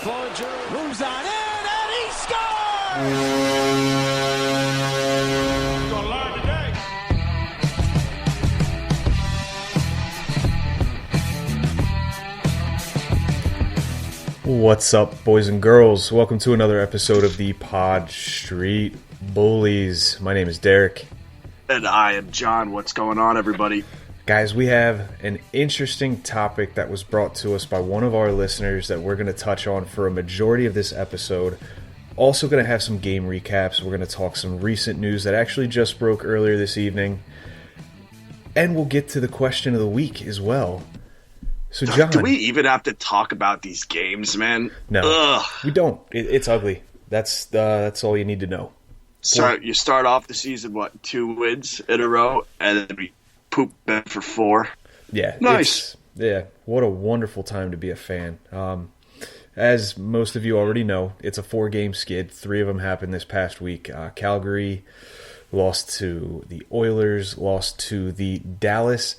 Cloninger moves on in, and he scores! Gonna learn today. What's up, boys and girls? Welcome to another episode of the Pod Street Bullies. My name is Derek. And I am John. What's going on, everybody? Guys, we have an interesting topic that was brought to us by one of our listeners that we're going to touch on for a majority of this episode. Also going to have some game recaps. We're going to talk some recent news that actually just broke earlier this evening. And we'll get to the question of the week as well. So, John, do we even have to talk about these games, man? No, Ugh. we don't. It's ugly. That's all you need to know. So you start off the season, 2 wins in a row, and then we poop back for 4. Yeah, nice. Yeah, what a wonderful time to be a fan. As most of you already know, it's a 4-game skid. 3 of them happened this past week. Calgary lost to the Oilers, lost to the Dallas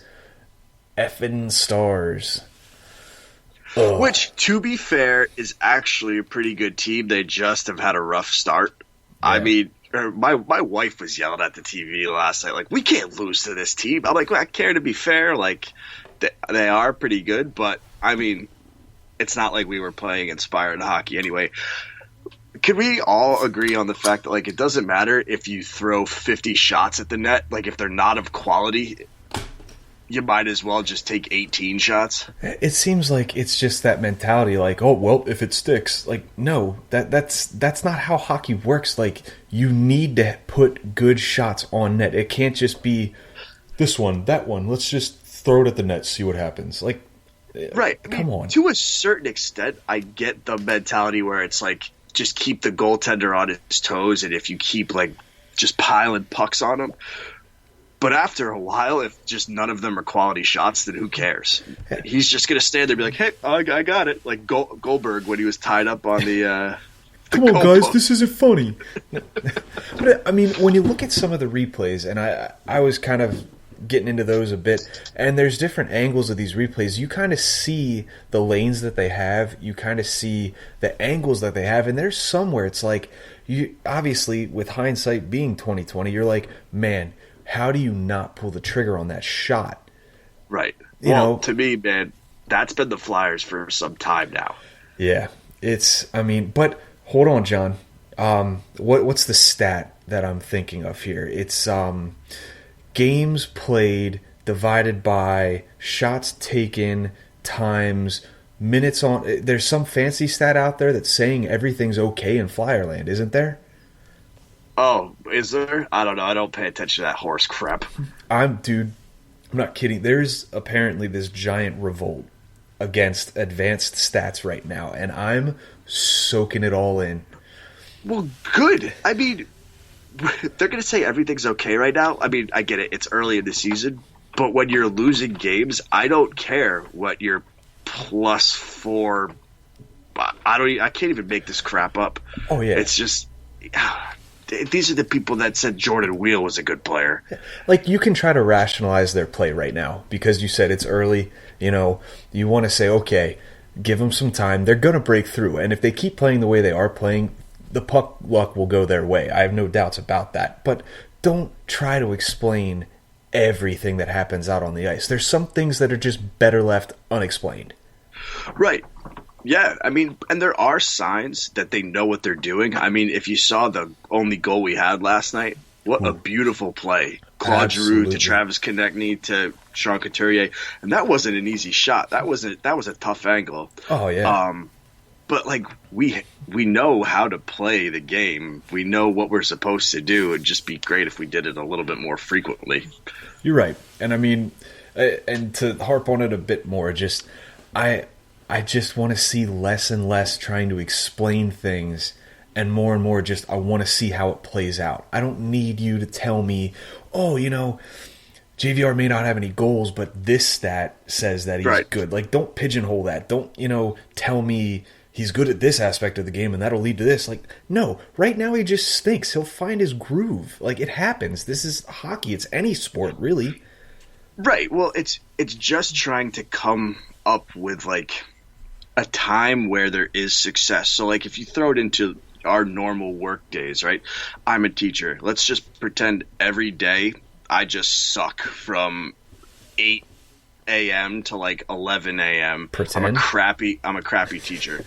effing Stars. Ugh. Which, to be fair, is actually a pretty good team. They just have had a rough start. Yeah. I mean, my wife was yelling at the TV last night, like, we can't lose to this team. I'm like, well, I care, to be fair. Like, they are pretty good, but, I mean, it's not like we were playing inspired hockey anyway. Could we all agree on the fact that, like, it doesn't matter if you throw 50 shots at the net? Like, if they're not of quality, you might as well just take 18 shots. It seems like it's just that mentality, like, oh, well, if it sticks. Like, no, that's not how hockey works. Like, you need to put good shots on net. It can't just be this one, that one. Let's just throw it at the net, see what happens. Like, right. Come on. To a certain extent, I get the mentality where it's like, just keep the goaltender on his toes, and if you keep, like, just piling pucks on him. But after a while, if just none of them are quality shots, then who cares? He's just going to stand there and be like, hey, I got it. Like Goldberg when he was tied up on the Come on, guys, this isn't funny. But, I mean, when you look at some of the replays, and I was kind of getting into those a bit, and there's different angles of these replays. You kind of see the lanes that they have. You kind of see the angles that they have. And there's somewhere it's like, you obviously, with hindsight being 2020, you're like, man, how do you not pull the trigger on that shot? Right. You know, to me, man, that's been the Flyers for some time now. Yeah. But hold on, John. What's the stat that I'm thinking of here? It's games played divided by shots taken times minutes on. There's some fancy stat out there that's saying everything's okay in Flyerland, isn't there? Oh, is there? I don't know. I don't pay attention to that horse crap. I'm not kidding. There's apparently this giant revolt against advanced stats right now, and I'm soaking it all in. Well, good. I mean, they're going to say everything's okay right now. I mean, I get it. It's early in the season, but when you're losing games, I don't care what your +4. I can't even make this crap up. Oh yeah, it's just. These are the people that said Jordan Wheel was a good player. Like, you can try to rationalize their play right now because you said it's early. You know, you want to say, okay, give them some time. They're going to break through. And if they keep playing the way they are playing, the puck luck will go their way. I have no doubts about that. But don't try to explain everything that happens out on the ice. There's some things that are just better left unexplained. Right. Yeah, I mean, and there are signs that they know what they're doing. I mean, if you saw the only goal we had last night, what a beautiful play. Claude Giroux to Travis Konechny to Sean Couturier. And that wasn't an easy shot. That was a tough angle. Oh, yeah. But, like, we know how to play the game. We know what we're supposed to do. It'd just be great if we did it a little bit more frequently. You're right. And, I mean, and to harp on it a bit more, I just want to see less and less trying to explain things, and more just I want to see how it plays out. I don't need you to tell me, oh, you know, JVR may not have any goals, but this stat says that he's good. Like, don't pigeonhole that. Don't, tell me he's good at this aspect of the game and that'll lead to this. Like, no, right now he just stinks. He'll find his groove. Like, it happens. This is hockey. It's any sport, really. Right. Well, it's just trying to come up with, like, a time where there is success. So like if you throw it into our normal work days, right? I'm a teacher. Let's just pretend every day I just suck from 8 a.m. to like 11 a.m. Pretend? I'm a crappy teacher.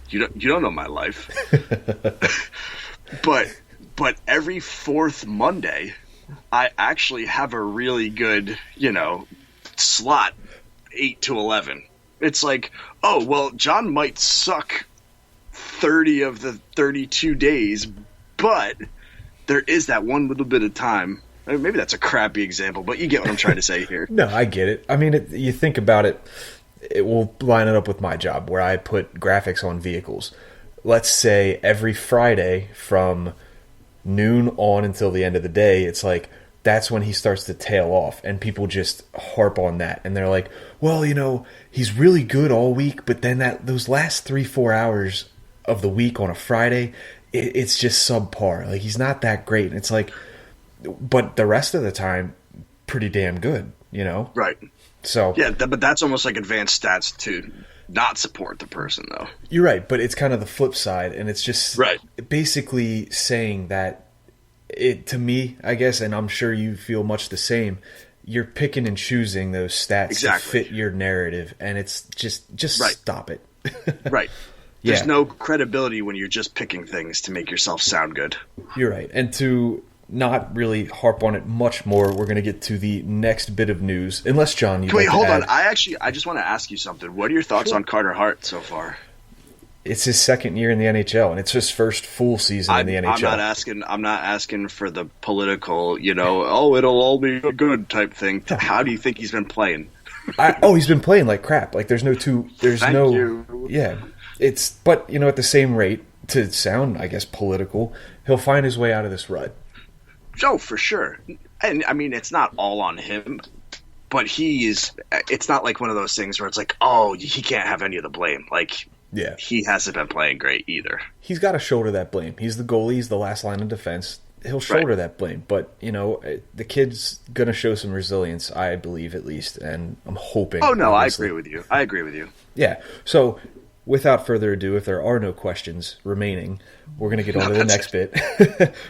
You don't know my life. But every fourth Monday, I actually have a really good, slot 8 to 11. It's like, oh, well, John might suck 30 of the 32 days, but there is that one little bit of time. I mean, maybe that's a crappy example, but you get what I'm trying to say here. No, I get it. I mean, you think about it, it will line it up with my job where I put graphics on vehicles. Let's say every Friday from noon on until the end of the day, it's like that's when he starts to tail off, and people just harp on that, and they're like, well, he's really good all week, but then those last 3-4 hours of the week on a Friday, it's just subpar. Like, he's not that great. And it's like, but the rest of the time, pretty damn good, Right. So yeah, but that's almost like advanced stats to not support the person, though. You're right, but it's kind of the flip side, and it's just right. basically saying that to me, I guess, and I'm sure you feel much the same, you're picking and choosing those stats to fit your narrative, and it's just right. Stop it. Right. There's no credibility when you're just picking things to make yourself sound good. You're right. And to not really harp on it much more, we're going to get to the next bit of news. Unless, John, you'd Wait, like hold to add. on. I just want to ask you something. What are your thoughts on Carter Hart so far? It's his second year in the NHL, and it's his first full season in the NHL. I'm not asking for the political, it'll all be good type thing. How do you think he's been playing? He's been playing like crap. Like there's Thank you. Yeah. But at the same rate, to sound, I guess, political, he'll find his way out of this rut. Oh, for sure. And I mean, it's not all on him, but it's not like one of those things where it's like, oh, he can't have any of the blame. Like, yeah, he hasn't been playing great either. He's got to shoulder that blame. He's the goalie. He's the last line of defense. He'll shoulder that blame. But, the kid's going to show some resilience, I believe, at least. And I'm hoping. Oh, no, obviously. I agree with you. Yeah. So, without further ado, if there are no questions remaining, we're going to get on to the next bit.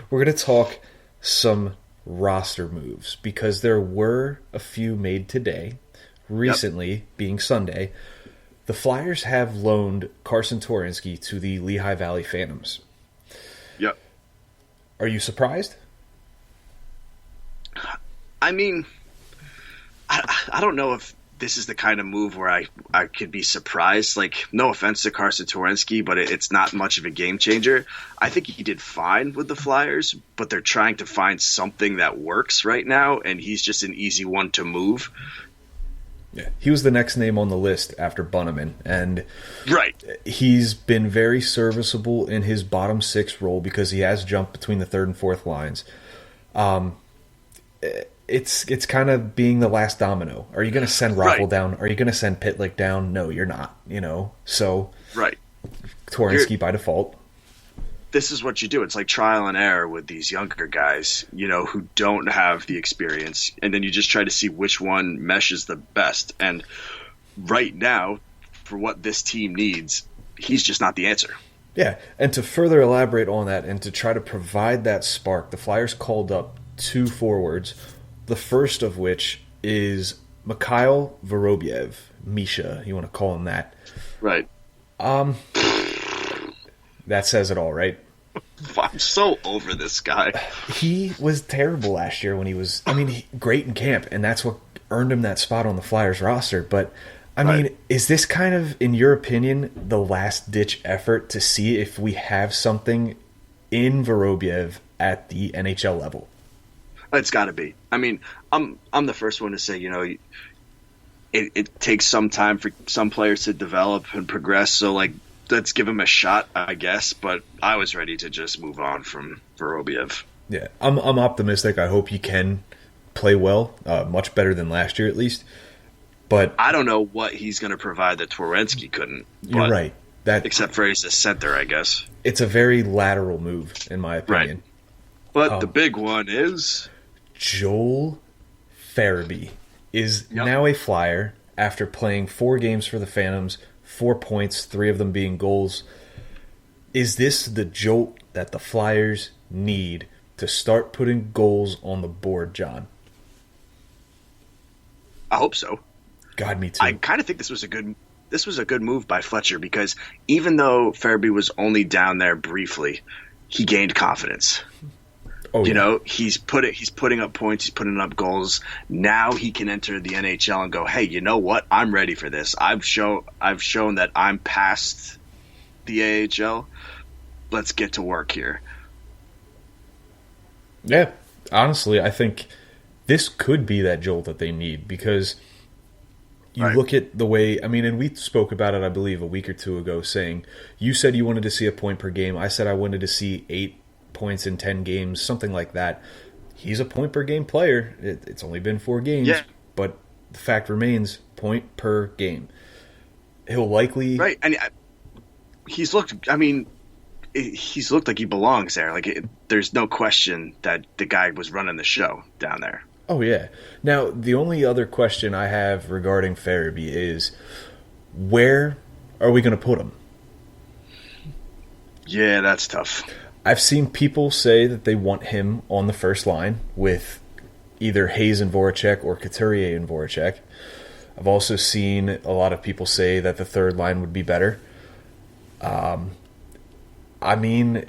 We're going to talk some roster moves, because there were a few made today, recently being Sunday. The Flyers have loaned Carson Twarynski to the Lehigh Valley Phantoms. Yep. Are you surprised? I mean, I don't know if this is the kind of move where I could be surprised. Like, no offense to Carson Twarynski, but it's not much of a game changer. I think he did fine with the Flyers, but they're trying to find something that works right now, and he's just an easy one to move. Yeah, he was the next name on the list after Bunneman, and he's been very serviceable in his bottom six role because he has jumped between the third and fourth lines. It's kind of being the last domino. Are you going to send Raffle down? Are you going to send Pitlick down? No, you're not. So Twarynski by default. This is what you do. It's like trial and error with these younger guys, who don't have the experience, and then you just try to see which one meshes the best. And right now, for what this team needs, he's just not the answer. Yeah, and to further elaborate on that and to try to provide that spark, the Flyers called up two forwards. The first of which is Mikhail Vorobyev. Misha, you want to call him that. Right. That says it all, right? I'm so over this guy. He was terrible last year when he was, great in camp, and that's what earned him that spot on the Flyers roster. But, is this kind of, in your opinion, the last-ditch effort to see if we have something in Vorobyev at the NHL level? It's got to be. I'm the first one to say, it takes some time for some players to develop and progress. So, let's give him a shot, I guess. But I was ready to just move on from Vorobyev. Yeah, I'm optimistic. I hope he can play well, much better than last year at least. But I don't know what he's going to provide that Twarynski couldn't. You're right. Except for he's a center, I guess. It's a very lateral move, in my opinion. Right. But the big one is... Joel Farabee is now a Flyer, after playing 4 games for the Phantoms, 4 points, 3 of them being goals. Is this the jolt that the Flyers need to start putting goals on the board, John? I hope so. God, me too. I kind of think this was a good move by Fletcher, because even though Farabee was only down there briefly, he gained confidence. Oh, you know, he's putting up points, he's putting up goals. Now he can enter the NHL and go, hey, you know what? I'm ready for this. I've shown that I'm past the AHL. Let's get to work here. Yeah, honestly, I think this could be that jolt that they need, because you look at the way, I mean, and we spoke about it, I believe, a week or two ago, saying, you said you wanted to see a point per game. I said I wanted to see 8 points in 10 games, something like that. He's a point per game player. It's only been 4 games, but the fact remains, point per game. He'll likely... Right, and he's looked like he belongs there. Like, there's no question that the guy was running the show down there. Oh, yeah. Now, the only other question I have regarding Farabee is, where are we going to put him? Yeah, that's tough. I've seen people say that they want him on the first line with either Hayes and Voracek or Couturier and Voracek. I've also seen a lot of people say that the third line would be better. I mean,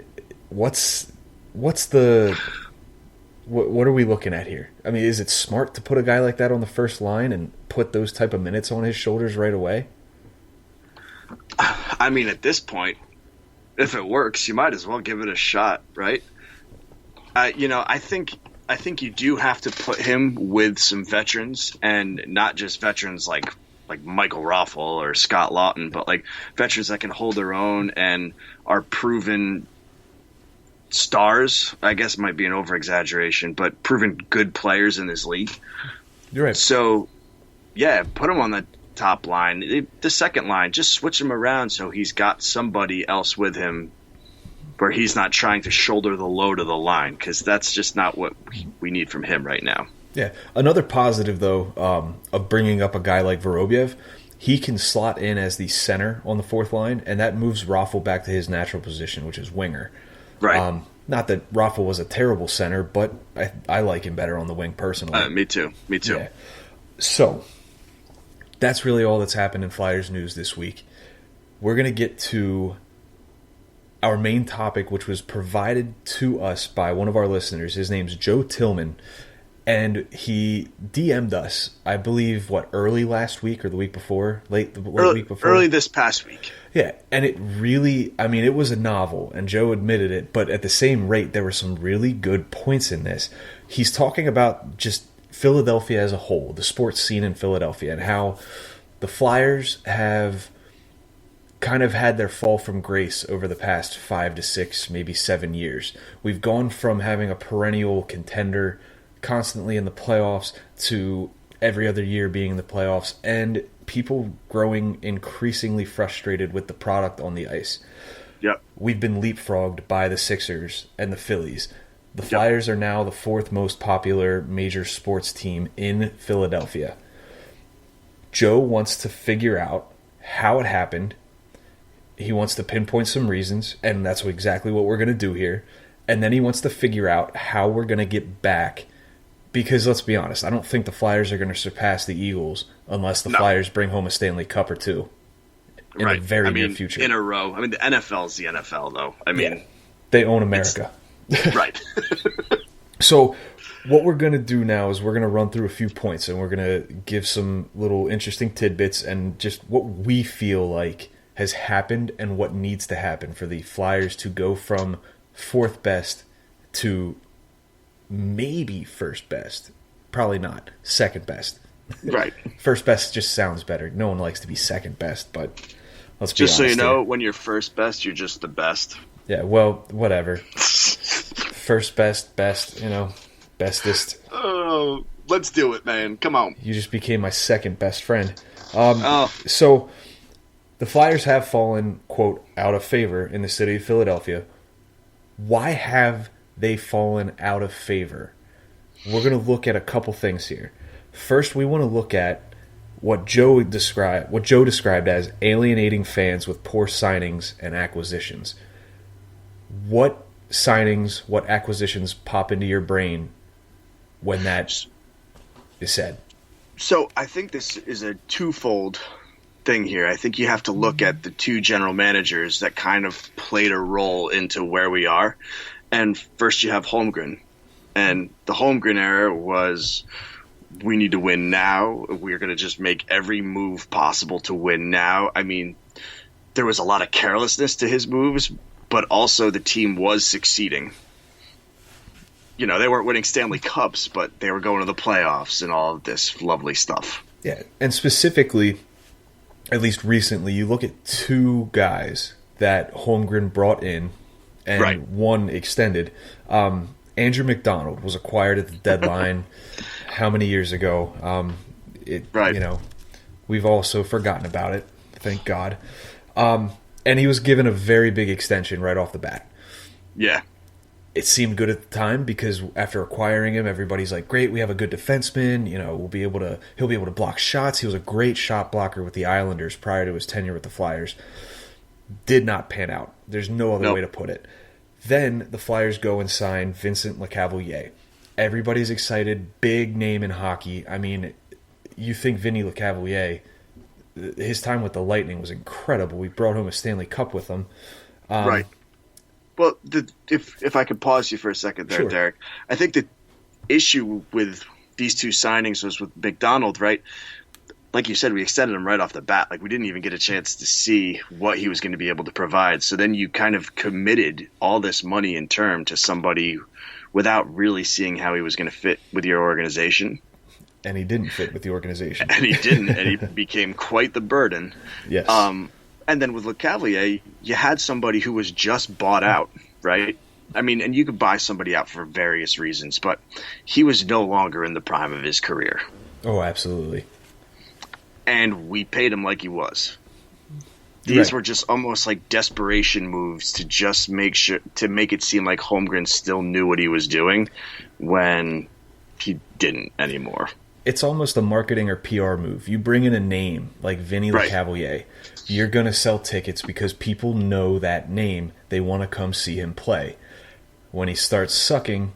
what are we looking at here? I mean, is it smart to put a guy like that on the first line and put those type of minutes on his shoulders right away? I mean, at this point, if it works, you might as well give it a shot, right? I think you do have to put him with some veterans, and not just veterans like Michael Raffel or Scott Lawton, but like veterans that can hold their own and are proven stars. I guess might be an over-exaggeration, but proven good players in this league. You're right. So, yeah, put him on the top line. The second line, just switch him around so he's got somebody else with him where he's not trying to shoulder the load of the line, because that's just not what we need from him right now. Yeah. Another positive, though, of bringing up a guy like Vorobyev, he can slot in as the center on the fourth line, and that moves Raffel back to his natural position, which is winger. Right. Not that Raffel was a terrible center, but I like him better on the wing personally. Me too. Yeah. So, that's really all that's happened in Flyers news this week. We're going to get to our main topic, which was provided to us by one of our listeners. His name's Joe Tillman, and he DM'd us, I believe, early last week or the week before? Late week before? Early this past week. Yeah, and it really, I mean, it was a novel, and Joe admitted it, but at the same rate, there were some really good points in this. He's talking about just Philadelphia as a whole, the sports scene in Philadelphia, and how the Flyers have kind of had their fall from grace over the past 5 to 6, maybe 7 years. We've gone from having a perennial contender constantly in the playoffs to every other year being in the playoffs, and people growing increasingly frustrated with the product on the ice. Yep. We've been leapfrogged by the Sixers and the Phillies. The Flyers are now the 4th most popular major sports team in Philadelphia. Joe wants to figure out how it happened. He wants to pinpoint some reasons, and that's exactly what we're going to do here. And then he wants to figure out how we're going to get back. Because let's be honest, I don't think the Flyers are going to surpass the Eagles unless the Flyers bring home a Stanley Cup or two in the very near future. In a row. I mean, the NFL is the NFL, though. I mean, they own America. Right. So what we're going to do now is we're going to run through a few points, and we're going to give some little interesting tidbits and just what we feel like has happened and what needs to happen for the Flyers to go from 4th best to maybe first best. Probably not. Second best. Right. First best just sounds better. No one likes to be second best, but let's be honest. Just so you know, when you're first best, you're just the best. Yeah, well, whatever. First best, bestest. Oh, let's do it, man. Come on. You just became my second best friend. So, the Flyers have fallen, quote, out of favor in the city of Philadelphia. Why have they fallen out of favor? We're going to look at a couple things here. First, we want to look at what Joe described as alienating fans with poor signings and acquisitions. What signings, what acquisitions pop into your brain when that is said? So I think this is a twofold thing here. I think you have to look at the two general managers that kind of played a role into where we are. And first you have Holmgren. And the Holmgren era was, we need to win now. We're going to just make every move possible to win now. I mean, there was a lot of carelessness to his moves, but also the team was succeeding. You know, they weren't winning Stanley Cups, but they were going to the playoffs and all of this lovely stuff. Yeah, and specifically, at least recently, you look at two guys that Holmgren brought in and one extended. Andrew McDonald was acquired at the deadline how many years ago? You know, we've also forgotten about it, thank God. And he was given a very big extension right off the bat. Yeah. It seemed good at the time because after acquiring him, everybody's like, great, we have a good defenseman. You know, he'll be able to block shots. He was a great shot blocker with the Islanders prior to his tenure with the Flyers. Did not pan out. There's no other way to put it. Then the Flyers go and sign Vincent Lecavalier. Everybody's excited. Big name in hockey. I mean, you think Vinny Lecavalier, his time with the Lightning was incredible. We brought home a Stanley Cup with him. Right. Well, if I could pause you for a second there, sure. Derek, I think the issue with these two signings was with McDonald, right? Like you said, we extended him right off the bat. Like, we didn't even get a chance to see what he was going to be able to provide. So then you kind of committed all this money in term to somebody without really seeing how he was going to fit with your organization. And he didn't fit with the organization. And he didn't, and he became quite the burden. Yes. And then with Lecavalier, you had somebody who was just bought out, right? I mean, and you could buy somebody out for various reasons, but he was no longer in the prime of his career. Oh, absolutely. And we paid him like he was. These were just almost like desperation moves to just make it seem like Holmgren still knew what he was doing when he didn't anymore. It's almost a marketing or PR move. You bring in a name like Vinny Lecavalier, you're going to sell tickets because people know that name. They want to come see him play. When he starts sucking,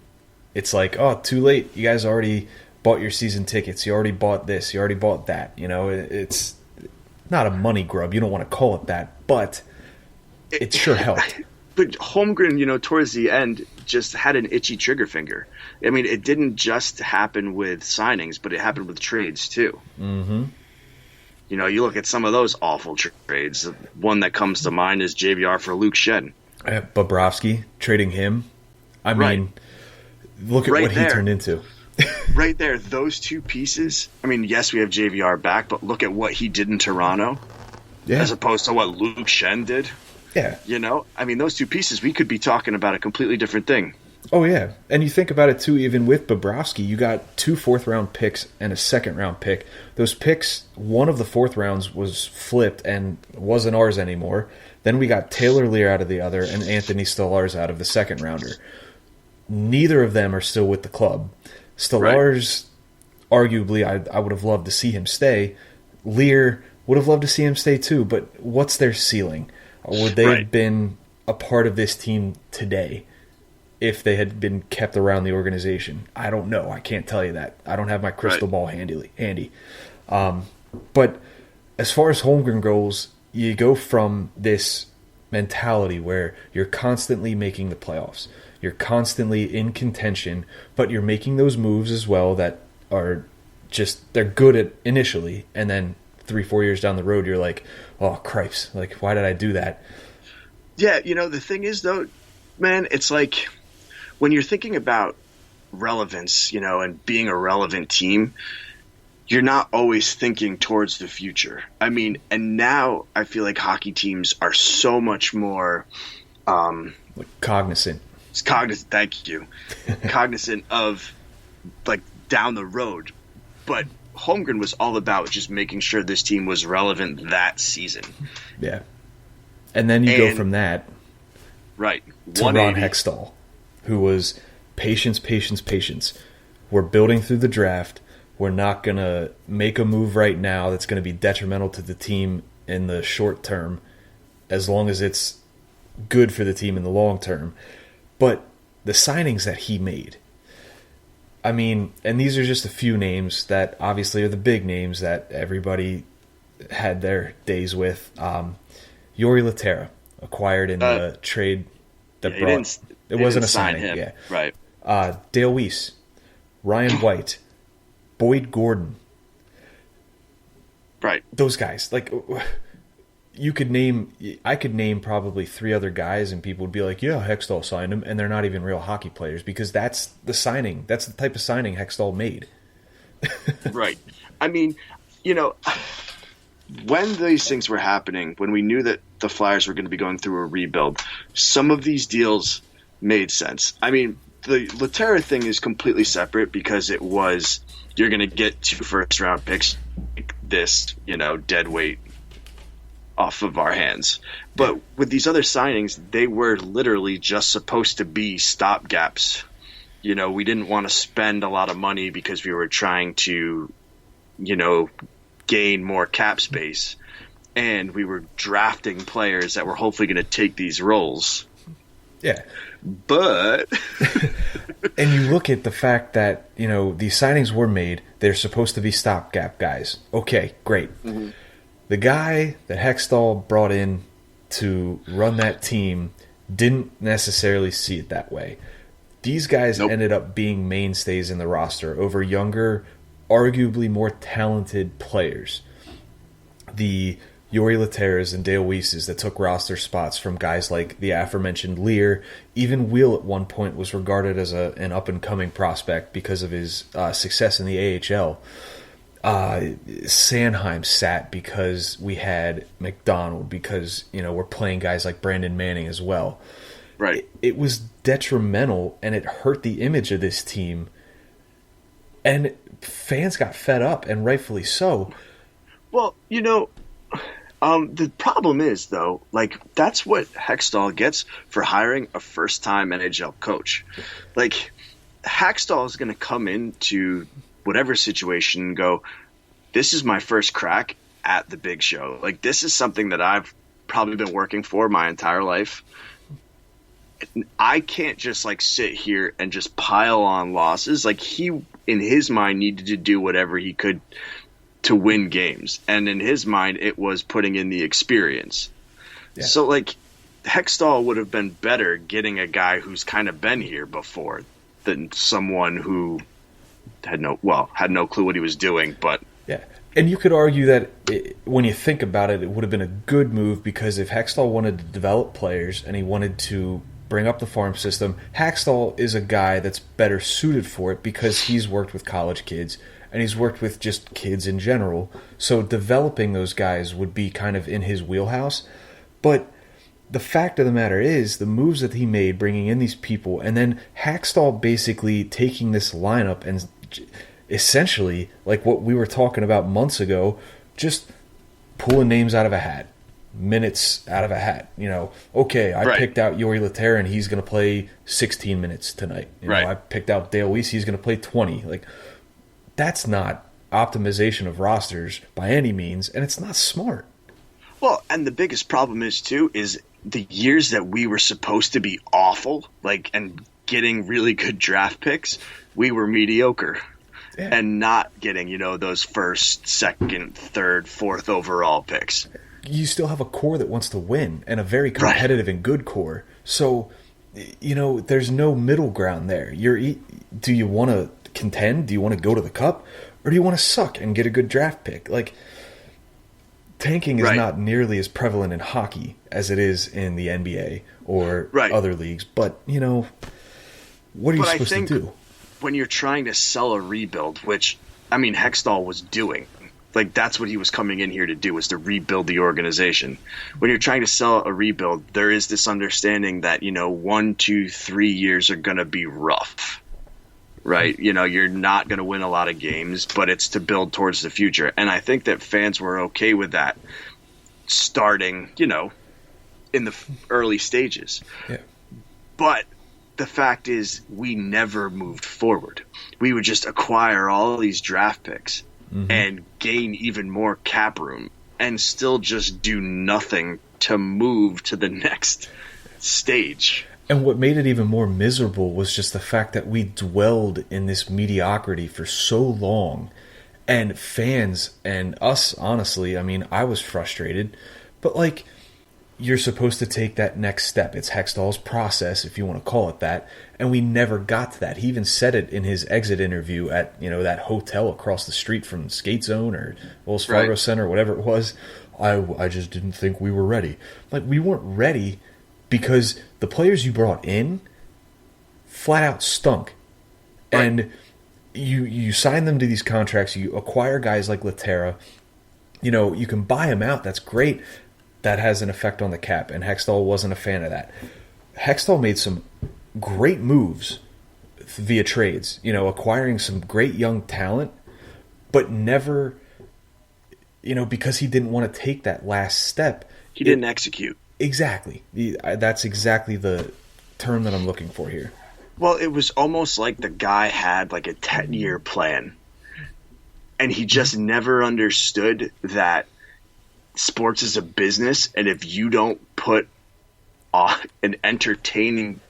it's like, oh, too late. You guys already bought your season tickets. You already bought this. You already bought that. You know, it's not a money grub. You don't want to call it that, but it sure helped. But Holmgren, you know, towards the end, just had an itchy trigger finger. I mean, it didn't just happen with signings, but it happened with trades too. Mm-hmm. You know, you look at some of those awful trades. One that comes to mind is JVR for Luke Shen. Bobrovsky, trading him. I mean, look at what he turned into. Right there, those two pieces. I mean, yes, we have JVR back, but look at what he did in Toronto as opposed to what Luke Shen did. Yeah. You know, I mean, those two pieces, we could be talking about a completely different thing. Oh, yeah. And you think about it, too, even with Bobrovsky, you got 2 fourth-round picks and a second-round pick. Those picks, one of the fourth rounds was flipped and wasn't ours anymore. Then we got Taylor Lear out of the other and Anthony Stolarz out of the second-rounder. Neither of them are still with the club. Stolarz, arguably, I would have loved to see him stay. Lear would have loved to see him stay, too. But what's their ceiling? Would they have been a part of this team today if they had been kept around the organization? I don't know. I can't tell you that. I don't have my crystal ball handy. But as far as Holmgren goes, you go from this mentality where you're constantly making the playoffs. You're constantly in contention, but you're making those moves as well that are just, they're good at initially, and then 3-4 years down the road, you're like, oh, cripes, like, why did I do that? Yeah, you know, the thing is, though, man, it's like when you're thinking about relevance, you know, and being a relevant team, you're not always thinking towards the future. I mean, and now I feel like hockey teams are so much more cognizant. Thank you. Cognizant of, like, down the road. But Holmgren was all about just making sure this team was relevant that season. Yeah. And then you go from that to Ron Hextall, who was patience. We're building through the draft. We're not going to make a move right now that's going to be detrimental to the team in the short term, as long as it's good for the team in the long term. But the signings that he made, I mean, and these are just a few names that obviously are the big names that everybody had their days with. Yori Laterra, acquired in the trade that it wasn't a signing. Him. Yeah. Right. Dale Weiss, Ryan White, Boyd Gordon. Right. Those guys. Like, I could name probably 3 other guys, and people would be like, yeah, Hextall signed them, and they're not even real hockey players, because that's the signing. That's the type of signing Hextall made. Right. I mean, when these things were happening, when we knew that the Flyers were going to be going through a rebuild, some of these deals made sense. I mean, the Laterra thing is completely separate, because it was, you're going to get 2 first-round picks, this, dead weight off of our hands. But with these other signings, they were literally just supposed to be stopgaps. We didn't want to spend a lot of money because we were trying to, gain more cap space, and we were drafting players that were hopefully going to take these roles. Yeah. But and you look at the fact that, these signings were made, they're supposed to be stopgap guys. Okay, great. Mm-hmm. The guy that Hextall brought in to run that team didn't necessarily see it that way. These guys ended up being mainstays in the roster over younger, arguably more talented players. The Yori Laterras and Dale Weisses that took roster spots from guys like the aforementioned Lear. Even Wheel at one point was regarded as an up-and-coming prospect because of his success in the AHL. Sanheim sat because we had McDonald, because we're playing guys like Brandon Manning as well. Right. It was detrimental, and it hurt the image of this team. And fans got fed up, and rightfully so. Well, the problem is, though, that's what Hextall gets for hiring a first-time NHL coach. Hextall is going to come into whatever situation and go, this is my first crack at the big show. This is something that I've probably been working for my entire life. I can't just sit here and just pile on losses. He, in his mind, needed to do whatever he could to win games. And in his mind, it was putting in the experience. Yeah. So Hextall would have been better getting a guy who's kind of been here before than someone who had no clue what he was doing. But yeah, and you could argue that when you think about it, it would have been a good move, because if Hextall wanted to develop players and he wanted to bring up the farm system, Hextall is a guy that's better suited for it, because he's worked with college kids and he's worked with just kids in general. So developing those guys would be kind of in his wheelhouse. But the fact of the matter is, the moves that he made, bringing in these people, and then Hextall basically taking this lineup and essentially, like what we were talking about months ago, just pulling names out of a hat, minutes out of a hat. Okay, I picked out Yori Laterra and he's going to play 16 minutes tonight. I picked out Dale Weiss, he's going to play 20. That's not optimization of rosters by any means, and it's not smart. Well, and the biggest problem is the years that we were supposed to be awful, and getting really good draft picks, we were mediocre. Yeah. And not getting, those first, second, third, fourth overall picks. You still have a core that wants to win, and a very competitive and good core. So, there's no middle ground there. Do you want to contend? Do you want to go to the cup? Or do you want to suck and get a good draft pick? Tanking is not nearly as prevalent in hockey as it is in the NBA or other leagues. But, what are you supposed to do? When you're trying to sell a rebuild, which, Hextall was doing, that's what he was coming in here to do, was to rebuild the organization. When you're trying to sell a rebuild, there is this understanding that, 1, 2, 3 years are going to be rough, right? You're not going to win a lot of games, but it's to build towards the future. And I think that fans were okay with that starting, in the early stages. Yeah. But the fact is we never moved forward. We would just acquire all these draft picks and gain even more cap room and still just do nothing to move to the next stage. And what made it even more miserable was just the fact that we dwelled in this mediocrity for so long. And fans and us, honestly, I mean, I was frustrated. But, like, you're supposed to take that next step. It's Hextall's process, if you want to call it that. And we never got to that. He even said it in his exit interview at, that hotel across the street from Skate Zone or Wells Fargo Center, whatever it was. I just didn't think we were ready. Like, we weren't ready because the players you brought in flat out stunk. Right. And you sign them to these contracts. You acquire guys like Laterra. You can buy them out. That's great. That has an effect on the cap, and Hextall wasn't a fan of that. Hextall made some great moves via trades, acquiring some great young talent, but never, because he didn't want to take that last step. He didn't execute. Exactly. That's exactly the term that I'm looking for here. Well, it was almost like the guy had like a 10-year plan, and he just never understood that sports is a business, and if you don't put an entertaining,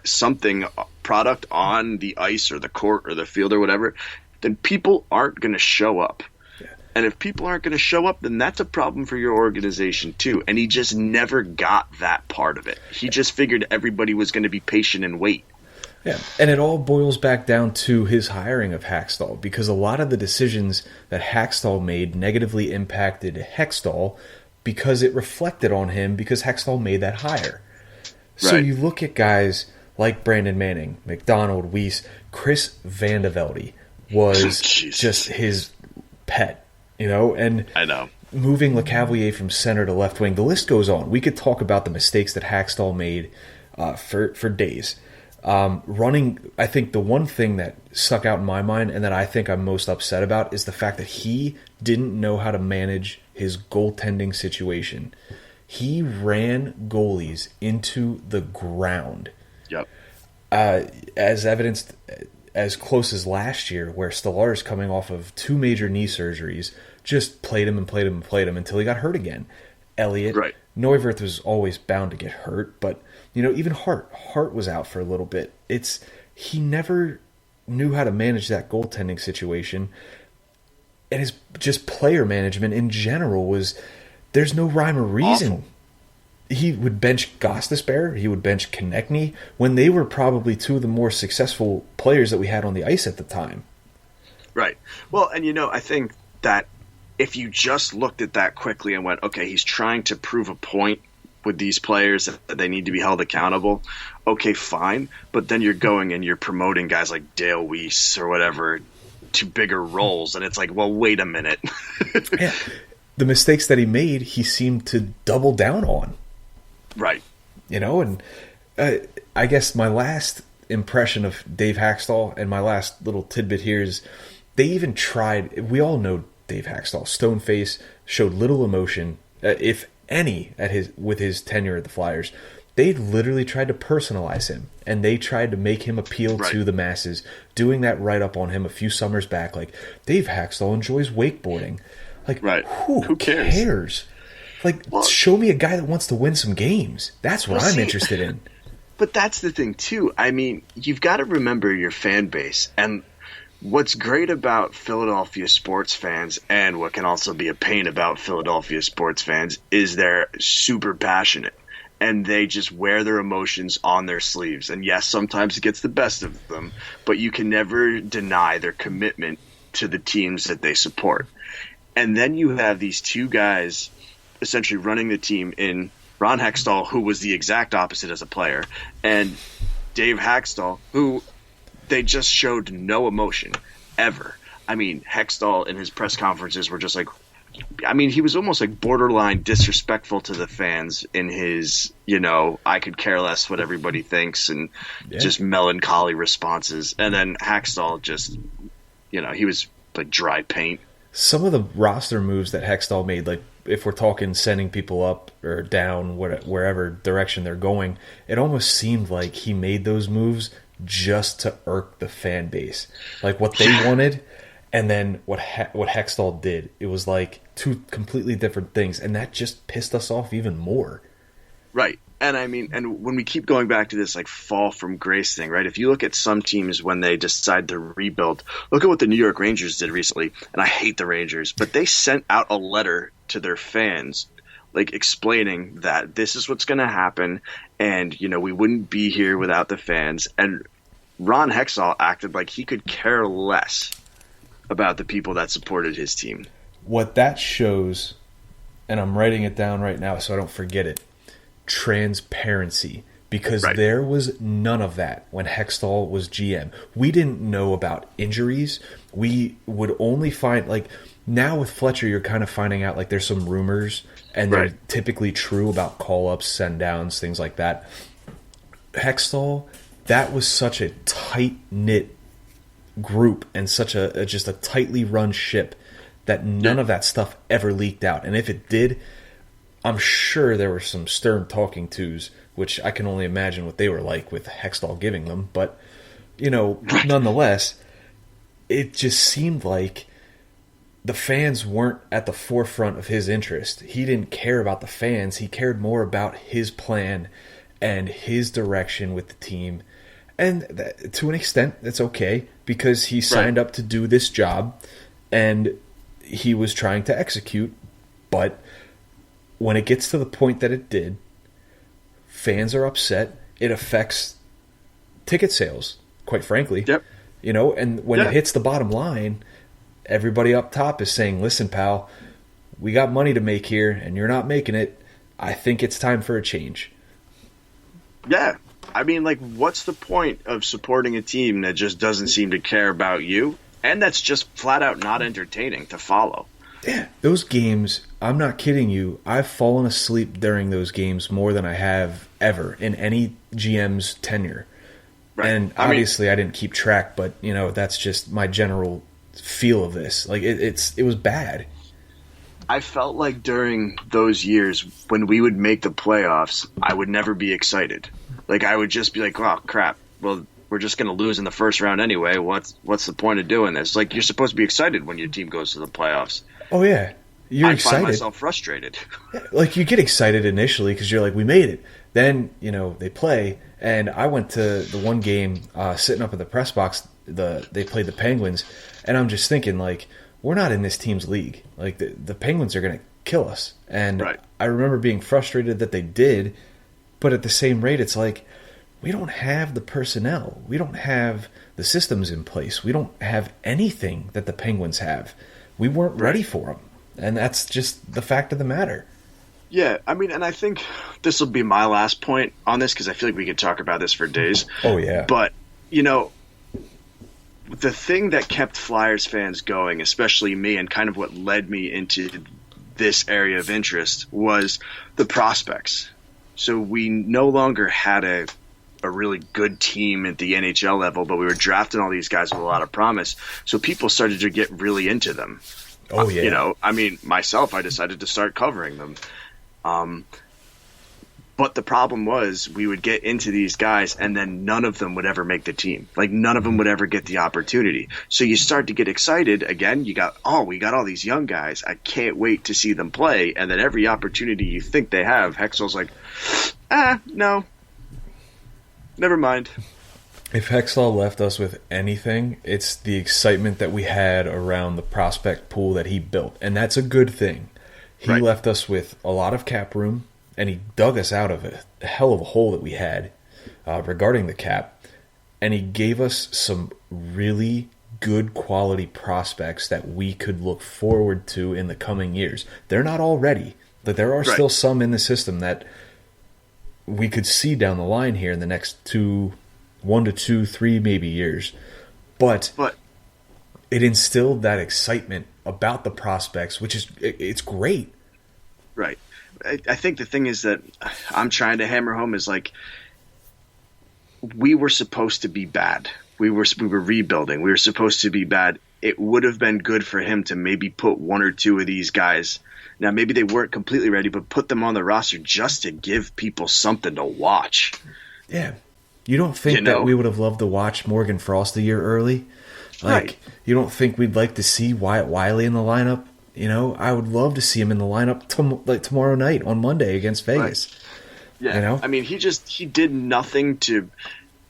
something product on the ice or the court or the field or whatever, then people aren't going to show up. Yeah. And if people aren't going to show up, then that's a problem for your organization too. And he just never got that part of it. He just figured everybody was going to be patient and wait. Yeah, and it all boils back down to his hiring of Hextall, because a lot of the decisions that Hextall made negatively impacted Hextall because it reflected on him because Hextall made that hire. So you look at guys like Brandon Manning, McDonald, Weiss, Chris Vandevelde was just his pet, and I know. Moving LeCavalier from center to left wing, the list goes on. We could talk about the mistakes that Hextall made for days. I think the one thing that stuck out in my mind and that I think I'm most upset about is the fact that he didn't know how to manage his goaltending situation. He ran goalies into the ground. Yep. As evidenced as close as last year, where Stellaris, coming off of 2 major knee surgeries, just played him until he got hurt again. Elliott, Neuwirth was always bound to get hurt, but even Hart was out for a little bit. He never knew how to manage that goaltending situation, and his just player management in general there's no rhyme or reason. Awful. He would bench Gostisbehere, he would bench Konechny when they were probably 2 of the more successful players that we had on the ice at the time. Right. Well, and I think that if you just looked at that quickly and went, okay, he's trying to prove a point with these players that they need to be held accountable, okay, fine. But then you're going and you're promoting guys like Dale Weiss or whatever to bigger roles, and it's like, well, wait a minute. Yeah. The mistakes that he made, he seemed to double down on. Right. And I guess my last impression of Dave Hextall and my last little tidbit here is they even tried, we all know Dave Hextall, stone face, showed little emotion, if any, with his tenure at the Flyers. They literally tried to personalize him, and they tried to make him appeal to the masses, doing that right up on him a few summers back. Like, Dave Hextall enjoys wakeboarding. Like, who cares? Like, show me a guy that wants to win some games. That's what I'm interested in. But that's the thing, too. I mean, you've got to remember your fan base. And what's great about Philadelphia sports fans, and what can also be a pain about Philadelphia sports fans, is they're super passionate. And they just wear their emotions on their sleeves. And yes, sometimes it gets the best of them, but you can never deny their commitment to the teams that they support. And then you have these 2 guys essentially running the team in Ron Hextall, who was the exact opposite as a player, and Dave Hextall, who they just showed no emotion ever. I mean, Hextall in his press conferences were just like, he was almost like borderline disrespectful to the fans in his, I could care less what everybody thinks, and just melancholy responses. And then Hextall just, he was like dry paint. Some of the roster moves that Hextall made, like if we're talking sending people up or down, wherever direction they're going, it almost seemed like he made those moves just to irk the fan base, like what they wanted, and then what Hextall did. It was like two completely different things, and that just pissed us off even more. Right. And I mean, and when we keep going back to this like fall from grace thing, right? If you look at some teams when they decide to rebuild, look at what the New York Rangers did recently. And I hate the Rangers, but they sent out a letter to their fans, like explaining that this is what's going to happen. And, you know, we wouldn't be here without the fans. And Ron Hextall acted like he could care less about the people that supported his team. What that shows, and I'm writing it down right now so I don't forget it, transparency, because there was none of that when Hextall was GM. We didn't know about injuries. We would only find, like, now with Fletcher, you're kind of finding out like there's some rumors, and they're typically true about call-ups, send-downs, things like that. Hextall, that was such a tight-knit group and such a just a tightly run ship that none of that stuff ever leaked out. And if it did, I'm sure there were some stern talking tos, which I can only imagine what they were like with Hextall giving them. But, you know, nonetheless, it just seemed like the fans weren't at the forefront of his interest. He didn't care about the fans. He cared more about his plan and his direction with the team. And to an extent, it's okay, because he signed up to do this job and he was trying to execute. But when it gets to the point that it did, fans are upset. It affects ticket sales, quite frankly. Yep. You know, and when it hits the bottom line, everybody up top is saying, listen, pal, we got money to make here and you're not making it. I think it's time for a change. Yeah. I mean, like, what's the point of supporting a team that just doesn't seem to care about you and that's just flat out not entertaining to follow? Yeah, those games, I'm not kidding you, I've fallen asleep during those games more than I have ever in any GM's tenure. Right. And obviously I didn't keep track, but, you know, that's just my general feel of this. Like, it was bad. I felt like during those years when we would make the playoffs, I would never be excited. Like, I would just be like, oh, crap, well, we're just going to lose in the first round anyway. What's the point of doing this? Like, you're supposed to be excited when your team goes to the playoffs. Oh, yeah. You're excited. I find myself frustrated. Like, you get excited initially because you're like, we made it. Then, you know, they play. And I went to the one game sitting up in the press box. They played the Penguins. And I'm just thinking, like, we're not in this team's league. Like, the Penguins are going to kill us. And I remember being frustrated that they did. But at the same rate, it's like, we don't have the personnel. We don't have the systems in place. We don't have anything that the Penguins have. We weren't ready for them. And that's just the fact of the matter. Yeah, I mean, and I think this will be my last point on this because I feel like we could talk about this for days. Oh, yeah. But, you know, the thing that kept Flyers fans going, especially me, and kind of what led me into this area of interest was the prospects. So we no longer had a really good team at the NHL level, but we were drafting all these guys with a lot of promise. So people started to get really into them. Oh, yeah. You know, I mean, myself, I decided to start covering them. But the problem was we would get into these guys and then none of them would ever make the team. Like, none of them would ever get the opportunity. So you start to get excited. Again, we got all these young guys. I can't wait to see them play. And then every opportunity you think they have, Hextall's like, no. Never mind. If Hextall left us with anything, it's the excitement that we had around the prospect pool that he built. And that's a good thing. He left us with a lot of cap room, and he dug us out of a hell of a hole that we had regarding the cap. And he gave us some really good quality prospects that we could look forward to in the coming years. They're not all ready, but there are still some in the system that we could see down the line here in the next 1 to 2, 3 maybe years. But it instilled that excitement about the prospects, which is, it's great. Right. I think the thing is that I'm trying to hammer home is, like, we were supposed to be bad. We were rebuilding. We were supposed to be bad it would have been good for him to maybe put one or two of these guys. Now, maybe they weren't completely ready, but put them on the roster just to give people something to watch. Yeah. You don't think that we would have loved to watch Morgan Frost a year early? Like, Right. You don't think we'd like to see Wyatt Wiley in the lineup? I would love to see him in the lineup tomorrow night on Monday against Vegas. Right. Yeah. I mean, he did nothing to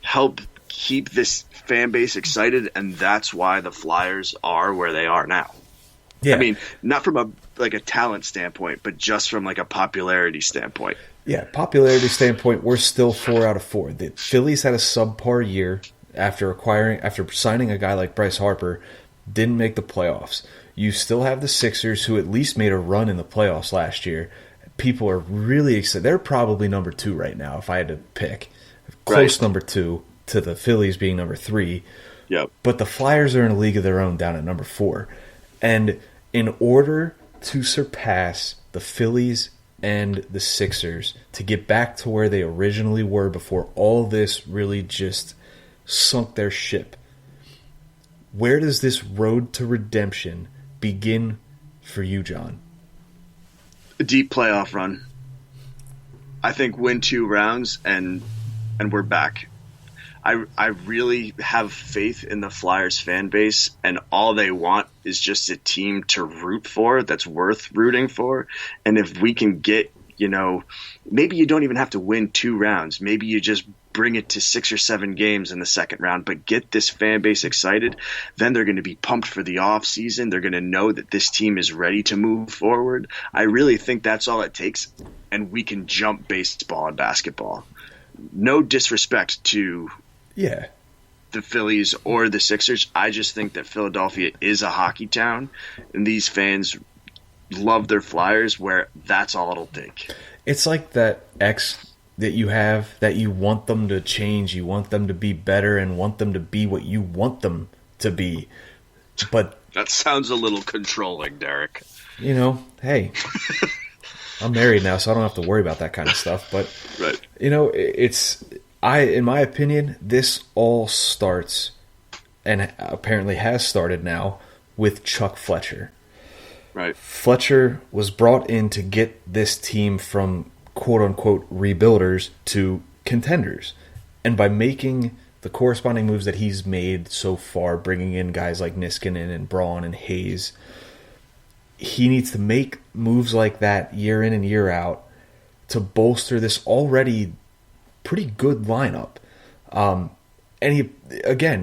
help keep this fan base excited, and that's why the Flyers are where they are now. Yeah. I mean, not from a talent standpoint, but just from a popularity standpoint. Yeah, popularity standpoint, we're still 4 out of 4. The Phillies had a subpar year after signing a guy like Bryce Harper, didn't make the playoffs. You still have the Sixers, who at least made a run in the playoffs last year. People are really excited. They're probably number 2 right now, if I had to pick. Close number 2 to the Phillies being number 3. Yep. But the Flyers are in a league of their own down at number 4. And in order to surpass the Phillies and the Sixers, to get back to where they originally were before all this really just sunk their ship, where does this road to redemption begin for you, John? A deep playoff run. I think win 2 rounds and we're back. I really have faith in the Flyers fan base, and all they want is just a team to root for that's worth rooting for. And if we can get, maybe you don't even have to win 2 rounds. Maybe you just bring it to 6 or 7 games in the second round, but get this fan base excited. Then they're going to be pumped for the off season. They're going to know that this team is ready to move forward. I really think that's all it takes, and we can jump baseball and basketball. No disrespect to the Phillies or the Sixers. I just think that Philadelphia is a hockey town, and these fans love their Flyers, where that's all it'll take. It's like that ex that you have that you want them to change, you want them to be better, and want them to be what you want them to be. But that sounds a little controlling, Derek. Hey, I'm married now, so I don't have to worry about that kind of stuff. But right. In my opinion, this all starts, and apparently has started now, with Chuck Fletcher. Right. Fletcher was brought in to get this team from quote-unquote rebuilders to contenders. And by making the corresponding moves that he's made so far, bringing in guys like Niskanen and Braun and Hayes, he needs to make moves like that year in and year out to bolster this already pretty good lineup. And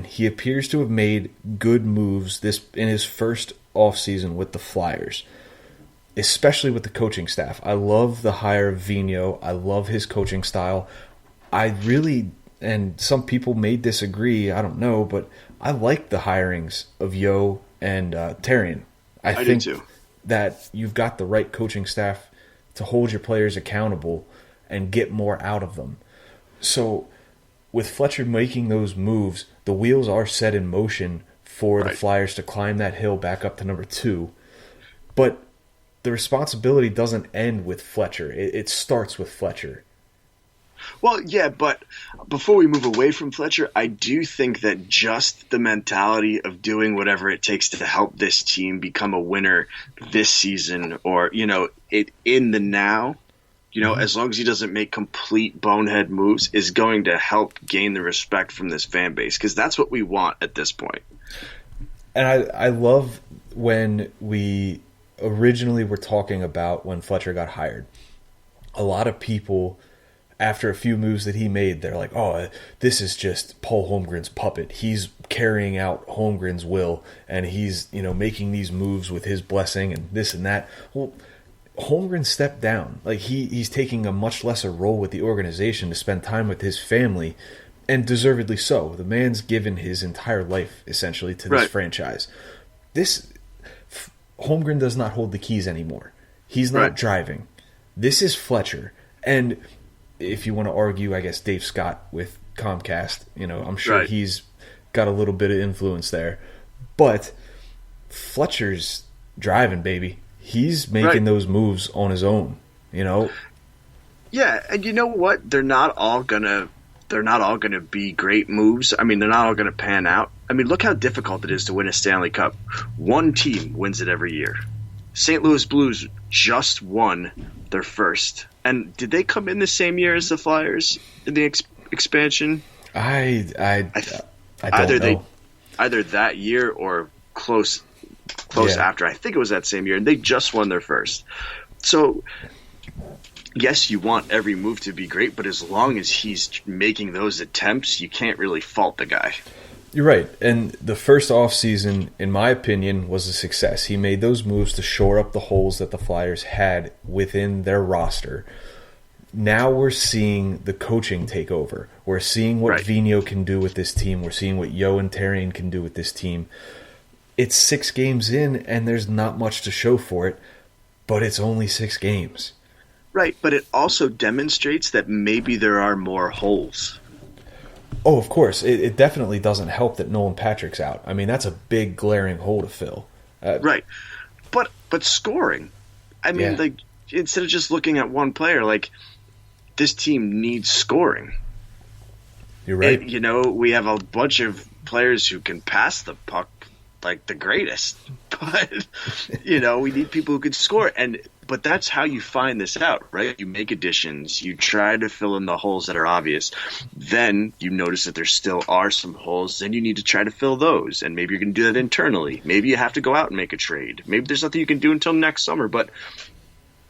he appears to have made good moves in his first offseason with the Flyers, especially with the coaching staff. I love the hire of Vigneault. I love his coaching style. And some people may disagree, I don't know, but I like the hirings of Yo and Therrien. I think do too. That you've got the right coaching staff to hold your players accountable and get more out of them. So with Fletcher making those moves, the wheels are set in motion for the Flyers to climb that hill back up to number 2. But the responsibility doesn't end with Fletcher. It starts with Fletcher. Well, yeah, but before we move away from Fletcher, I do think that just the mentality of doing whatever it takes to help this team become a winner this season, or, it in the now, as long as he doesn't make complete bonehead moves, is going to help gain the respect from this fan base, because that's what we want at this point. And I love when we originally were talking about when Fletcher got hired. A lot of people, after a few moves that he made, they're like, oh, this is just Paul Holmgren's puppet. He's carrying out Holmgren's will, and he's making these moves with his blessing and this and that. Well, Holmgren stepped down. Like he's taking a much lesser role with the organization to spend time with his family, and deservedly so. The man's given his entire life essentially to this franchise. Holmgren does not hold the keys anymore. He's not driving. This is Fletcher. And if you want to argue, I guess, Dave Scott with Comcast, I'm sure he's got a little bit of influence there. But Fletcher's driving, baby. He's making those moves on his own, Yeah, and you know what? They're not all gonna be great moves. I mean, they're not all gonna pan out. I mean, look how difficult it is to win a Stanley Cup. One team wins it every year. St. Louis Blues just won their first. And did they come in the same year as the Flyers in the expansion? I don't know. Either that year or close after. I think it was that same year, and they just won their first. So, yes, you want every move to be great, but as long as he's making those attempts, you can't really fault the guy. You're right. And the first offseason, in my opinion, was a success. He made those moves to shore up the holes that the Flyers had within their roster. Now we're seeing the coaching take over. We're seeing what Vigneault can do with this team. We're seeing what Yo and Therrien can do with this team. It's 6 games in, and there's not much to show for it, but it's only 6 games. Right, but it also demonstrates that maybe there are more holes. Oh, of course. It definitely doesn't help that Nolan Patrick's out. I mean, that's a big glaring hole to fill. Right. But scoring. I mean, like, instead of just looking at one player, like, this team needs scoring. You're right. And, we have a bunch of players who can pass the puck like the greatest. But, we need people who can score. But that's how you find this out, right? You make additions. You try to fill in the holes that are obvious. Then you notice that there still are some holes. Then you need to try to fill those. And maybe you're going to do that internally. Maybe you have to go out and make a trade. Maybe there's nothing you can do until next summer. But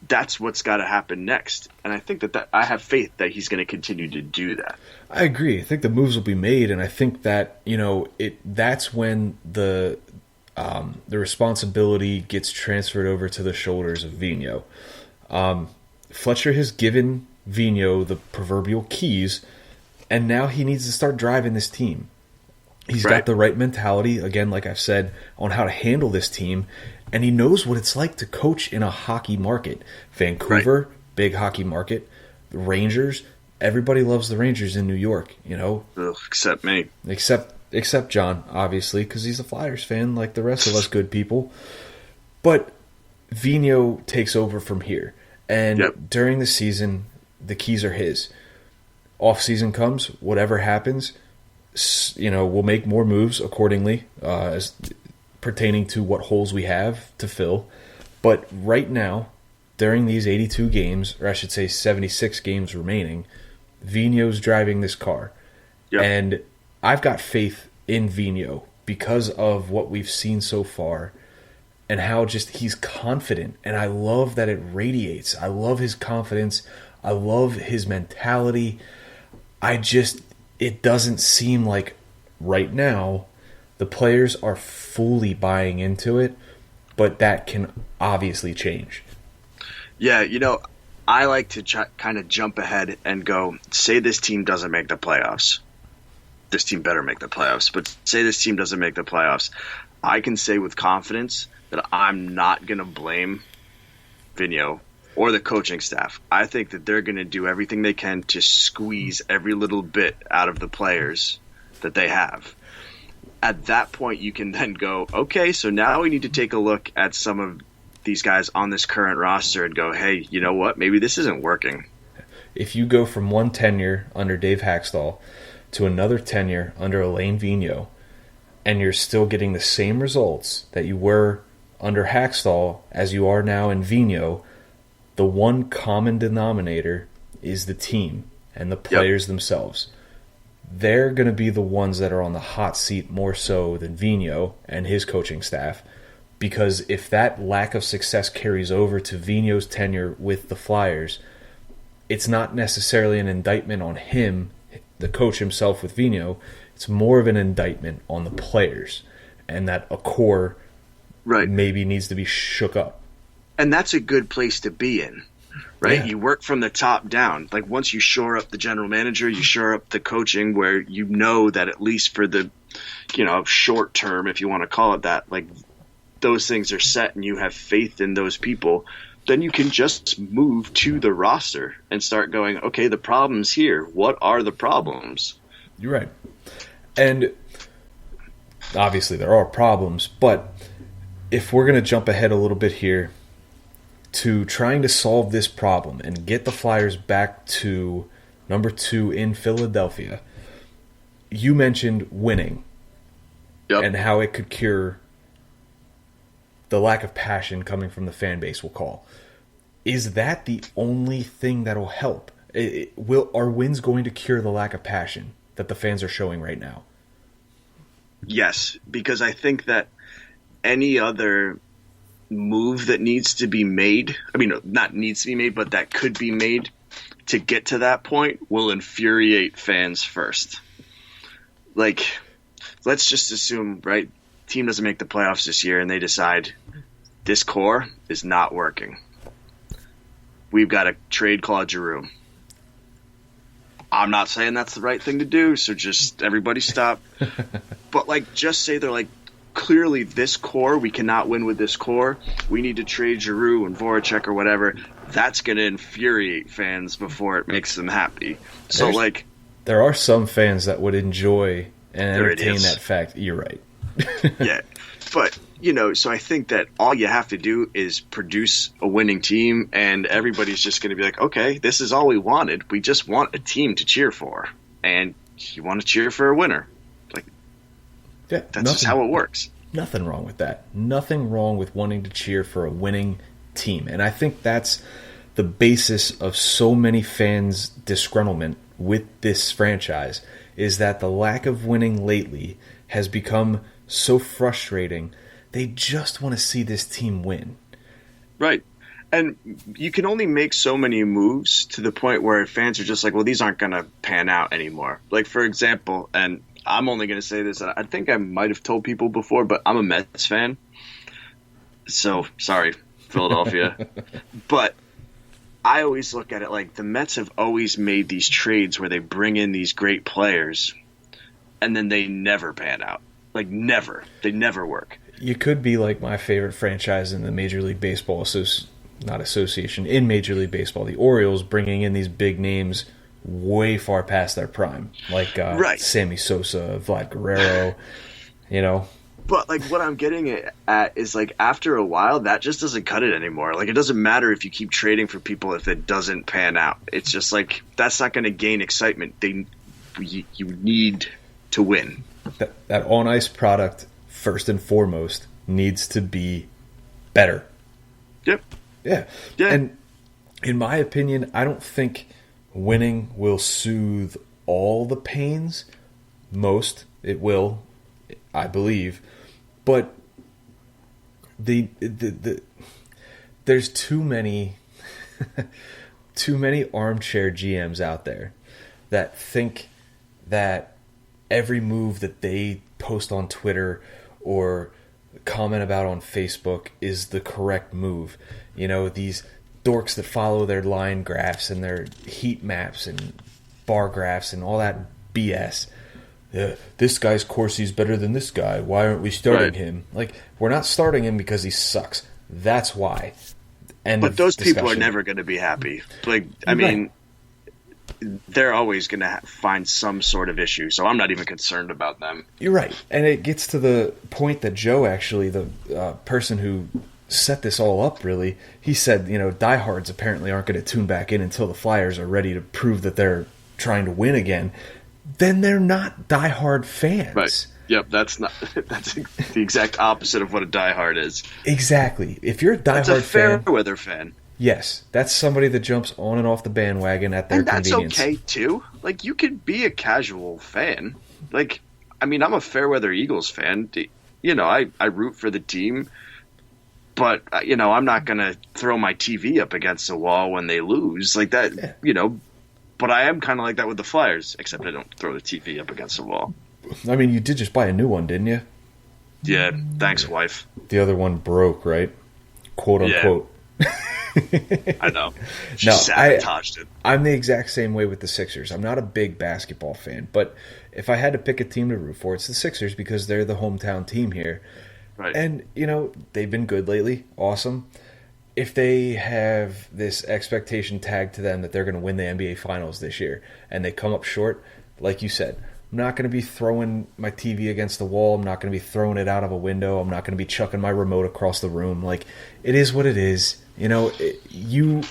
that's what's got to happen next. And I think that I have faith that he's going to continue to do that. I agree. I think the moves will be made. And I think that, that's when the responsibility gets transferred over to the shoulders of Vigneault. Fletcher has given Vigneault the proverbial keys, and now he needs to start driving this team. He's got the right mentality, again, like I've said, on how to handle this team, and he knows what it's like to coach in a hockey market. Vancouver, big hockey market. The Rangers, everybody loves the Rangers in New York, Ugh, except me. Except John, obviously, because he's a Flyers fan like the rest of us good people. But Vigneault takes over from here. And during the season, the keys are his. Off-season comes, whatever happens, we'll make more moves accordingly as pertaining to what holes we have to fill. But right now, during these 82 games, or I should say 76 games remaining, Vigneault's driving this car. Yep. And I've got faith in Vigneault because of what we've seen so far and how just he's confident. And I love that it radiates. I love his confidence. I love his mentality. It doesn't seem like right now the players are fully buying into it, but that can obviously change. Yeah, I like to kind of jump ahead and go, say this team doesn't make the playoffs. This team better make the playoffs, but say this team doesn't make the playoffs. I can say with confidence that I'm not going to blame Vigneault or the coaching staff. I think that they're going to do everything they can to squeeze every little bit out of the players that they have. At that point, you can then go, okay, so now we need to take a look at some of these guys on this current roster and go, hey, you know what? Maybe this isn't working. If you go from one tenure under Dave Haxtell to another tenure under Alain Vigneault, and you're still getting the same results that you were under Haxtell as you are now in Vigneault, the one common denominator is the team and the players themselves. They're going to be the ones that are on the hot seat more so than Vigneault and his coaching staff, because if that lack of success carries over to Vigneault's tenure with the Flyers, it's not necessarily an indictment on him, the coach himself with Vigneault. It's more of an indictment on the players, and that a core maybe needs to be shook up. And that's a good place to be in, right? Yeah. You work from the top down. Like once you shore up the general manager, you shore up the coaching, where you know that at least for the, short term, if you want to call it that, like those things are set and you have faith in those people, then you can just move to the roster and start going, okay, the problem's here. What are the problems? You're right. And obviously there are problems, but if we're going to jump ahead a little bit here to trying to solve this problem and get the Flyers back to number 2 in Philadelphia, you mentioned winning. Yep. and how it could cure the lack of passion coming from the fan base, we'll call. Is that the only thing that'll help? Are wins going to cure the lack of passion that the fans are showing right now? Yes, because I think that any other move that needs to be made, I mean, not needs to be made, but that could be made to get to that point will infuriate fans first. Like, let's just assume, right, team doesn't make the playoffs this year and they decide this core is not working. We've got to trade Claude Giroux. I'm not saying that's the right thing to do, so just everybody stop. But, like, just say they're like, clearly this core, we cannot win with this core. We need to trade Giroux and Voracek or whatever. That's going to infuriate fans before it makes them happy. So, there are some fans that would enjoy and entertain that fact. You're right. Yeah. But, so I think that all you have to do is produce a winning team, and everybody's just going to be like, okay, this is all we wanted. We just want a team to cheer for. And you want to cheer for a winner. Yeah, that's just how it works. Nothing wrong with that. Nothing wrong with wanting to cheer for a winning team. And I think that's the basis of so many fans' disgruntlement with this franchise, is that the lack of winning lately has become so frustrating. They just want to see this team win. Right. And you can only make so many moves to the point where fans are just like, well, these aren't going to pan out anymore. Like, for example, and I'm only going to say this, I think I might have told people before, but I'm a Mets fan. So, sorry, Philadelphia. But I always look at it like the Mets have always made these trades where they bring in these great players, and then they never pan out. Like, never. They never work. You could be like my favorite franchise in the Major League Baseball association, in Major League Baseball, the Orioles, bringing in these big names way far past their prime, like Sammy Sosa, Vlad Guerrero, But, like, what I'm getting at is, like, after a while, that just doesn't cut it anymore. Like, it doesn't matter if you keep trading for people if it doesn't pan out. It's just, like, that's not going to gain excitement. You need to win. That on-ice product, first and foremost, needs to be better. Yep. Yeah. And in my opinion, I don't think winning will soothe all the pains. Most it will, I believe. But there's too many armchair GMs out there that think that every move that they post on Twitter or comment about on Facebook is the correct move. These dorks that follow their line graphs and their heat maps and bar graphs and all that BS. This guy's Corsi's better than this guy. Why aren't we starting him? Like, we're not starting him because he sucks. That's why. But those people are never going to be happy. Like, I mean, they're always going to find some sort of issue, so I'm not even concerned about them. You're right. And it gets to the point that Joe, actually, the person who set this all up, really, he said, diehards apparently aren't going to tune back in until the Flyers are ready to prove that they're trying to win again. Then they're not diehard fans. Right. Yep, that's the exact opposite of what a diehard is. Exactly. If you're a diehard fan, that's a fair weather fan. Yes, that's somebody that jumps on and off the bandwagon at their convenience. And that's okay, too. Like, you could be a casual fan. Like, I mean, I'm a fair-weather Eagles fan. I root for the team. But, I'm not going to throw my TV up against the wall when they lose. Like that, But I am kind of like that with the Flyers, except I don't throw the TV up against the wall. I mean, you did just buy a new one, didn't you? Yeah, thanks, wife. The other one broke, right? Quote, unquote. I know. She sabotaged it. I'm the exact same way with the Sixers. I'm not a big basketball fan, but if I had to pick a team to root for, it's the Sixers because they're the hometown team here. Right. And, they've been good lately. Awesome. If they have this expectation tagged to them that they're going to win the NBA Finals this year and they come up short, like you said, I'm not going to be throwing my TV against the wall. I'm not going to be throwing it out of a window. I'm not going to be chucking my remote across the room. Like, it is what it is. You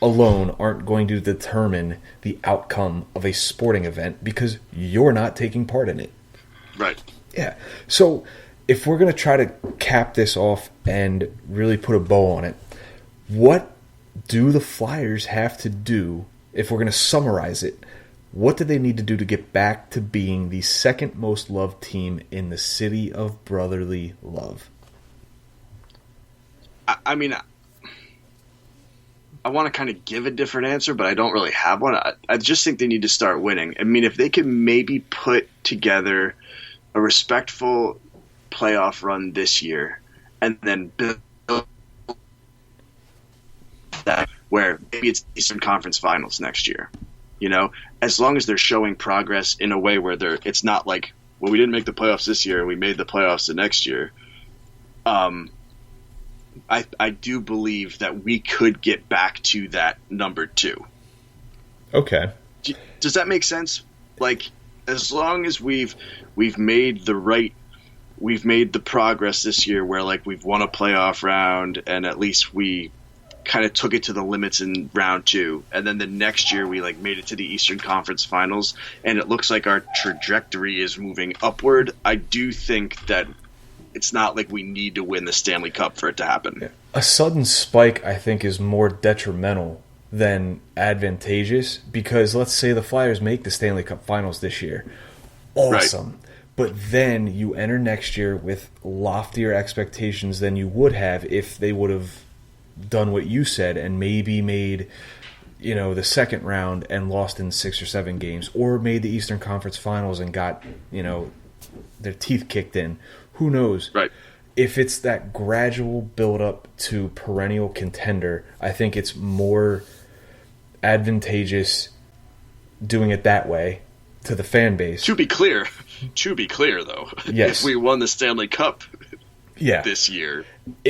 alone aren't going to determine the outcome of a sporting event because you're not taking part in it. Right. Yeah. So if we're going to try to cap this off and really put a bow on it, what do the Flyers have to do, if we're going to summarize it, what do they need to do to get back to being the second most loved team in the city of brotherly love? I mean, I want to kind of give a different answer, but I don't really have one. I just think they need to start winning. I mean, if they could maybe put together a respectful playoff run this year and then build that where maybe it's Eastern Conference Finals next year. You know, as long as they're showing progress in a way where it's not like, well, we didn't make the playoffs this year, we made the playoffs the next year. I do believe that we could get back to that number 2. Okay. Does that make sense? Like, as long as we've made the progress this year where like we've won a playoff round and at least we kind of took it to the limits in round 2, and then the next year we like made it to the Eastern Conference Finals, and it looks like our trajectory is moving upward. I do think that it's not like we need to win the Stanley Cup for it to happen. A sudden spike, I think, is more detrimental than advantageous, because let's say the Flyers make the Stanley Cup Finals this year. Awesome. Right. But then you enter next year with loftier expectations than you would have if they would have done what you said and maybe made, you know, the second round and lost in 6 or 7 games, or made the Eastern Conference Finals and got, you know, their teeth kicked in. Who knows? Right. If it's that gradual build up to perennial contender, I think it's more advantageous doing it that way to the fan base. To be clear though, yes. If we won the Stanley Cup this year,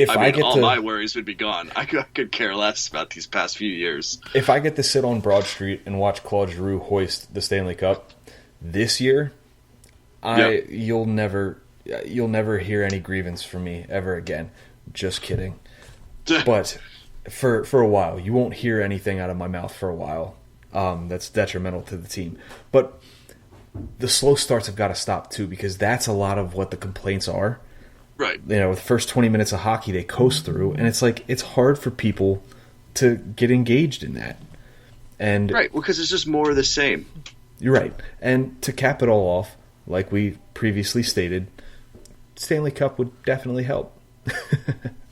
all my worries would be gone. I could care less about these past few years. If I get to sit on Broad Street and watch Claude Giroux hoist the Stanley Cup this year, you'll never hear any grievance from me ever again. Just kidding. But for a while, you won't hear anything out of my mouth for a while. That's detrimental to the team. But the slow starts have got to stop too, because that's a lot of what the complaints are. Right. You know, the first 20 minutes of hockey they coast through, and it's like it's hard for people to get engaged in that. And right, well, because it's just more of the same. You're right. And to cap it all off, like we previously stated, Stanley Cup would definitely help.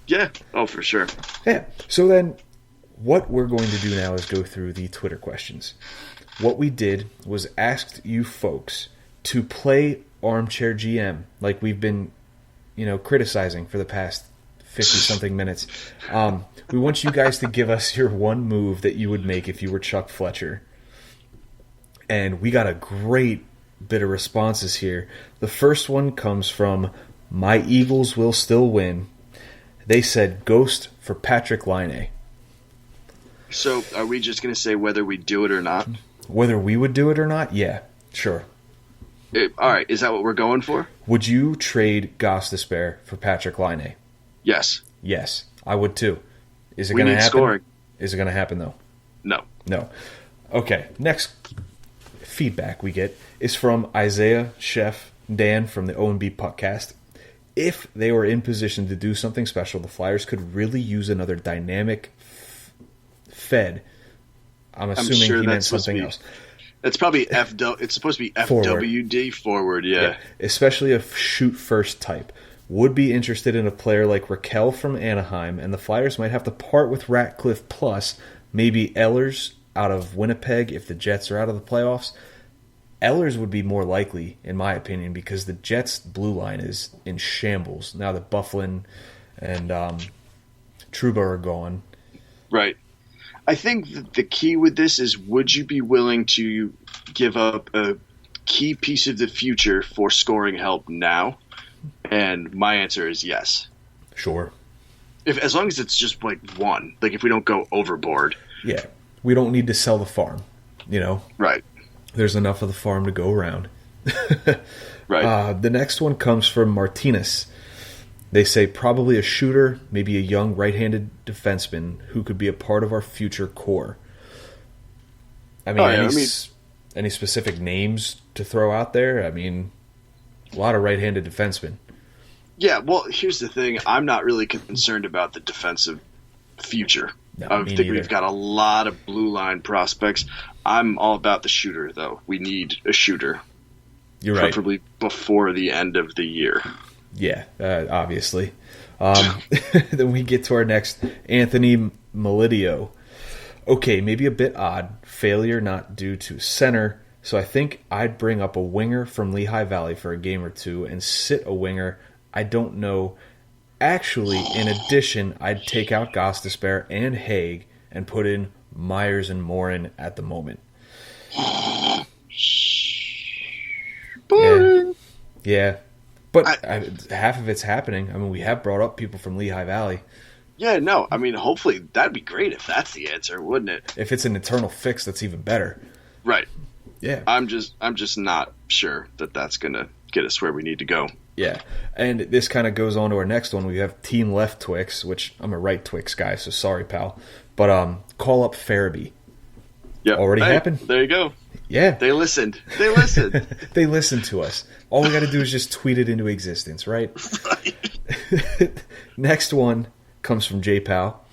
Yeah. Oh, for sure. Yeah. So then what we're going to do now is go through the Twitter questions. What we did was asked you folks to play Armchair GM like we've been, you know, criticizing for the past 50-something minutes. We want you guys to give us your one move that you would make if you were Chuck Fletcher. And we got a great bit of responses here. The first one comes from My Eagles Will Still Win. They said Ghost for Patrick Laine. So are we just going to say whether we do it or not? Whether we would do it or not? Yeah, sure. All right, is that what we're going for? Would you trade Gostisbehere for Patrick Laine? Yes. Yes, I would too. Is it going to happen? Scoring. Is it going to happen though? No. No. Okay, next feedback we get is from Isaiah, Chef, Dan from the O&B Puckcast. If they were in position to do something special, the Flyers could really use another dynamic Fed. I'm assuming he meant something else. It's probably it's supposed to be FWD forward, yeah. Especially a shoot first type. Would be interested in a player like Raquel from Anaheim, and the Flyers might have to part with Ratcliffe plus maybe Ehlers out of Winnipeg if the Jets are out of the playoffs. Ehlers would be more likely, in my opinion, because the Jets' blue line is in shambles now that Byfuglien and Trouba are gone. Right. I think the key with this is, would you be willing to give up a key piece of the future for scoring help now? And my answer is yes. Sure. As long as it's just like one, like if we don't go overboard. Yeah. We don't need to sell the farm, you know? Right. There's enough of the farm to go around. Right. The next one comes from Martinez. They say probably a shooter, maybe a young right-handed defenseman who could be a part of our future core. I mean, any specific names to throw out there? I mean, A lot of right-handed defensemen. Yeah, well, here's the thing. I'm not really concerned about the defensive future. No, I me think neither. we've got a lot of blue line prospects. I'm all about the shooter, though. We need a shooter. You're right. Preferably before the end of the year. Yeah, obviously. Then we get to our next, Anthony Melidio. Okay, maybe a bit odd. Failure not due to center. So I think I'd bring up a winger from Lehigh Valley for a game or two and sit a winger. I don't know. Actually, in addition, I'd take out Gostisbehere and Haig and put in Myers and Morin at the moment. Yeah. But half of it's happening. I mean, we have brought up people from Lehigh Valley. Yeah, no. I mean, hopefully that'd be great if that's the answer, wouldn't it? If it's an internal fix, that's even better. Right. Yeah. I'm just not sure that that's going to get us where we need to go. Yeah. And this kind of goes on to our next one. We have Team Left Twix, which I'm a right Twix guy, so sorry, pal. But call up Farabee. Yep. Already happened? There you go. Yeah. They listened. They listened. They listened to us. All we got to do is just tweet it into existence, right? Right. Next one comes from J-Pal.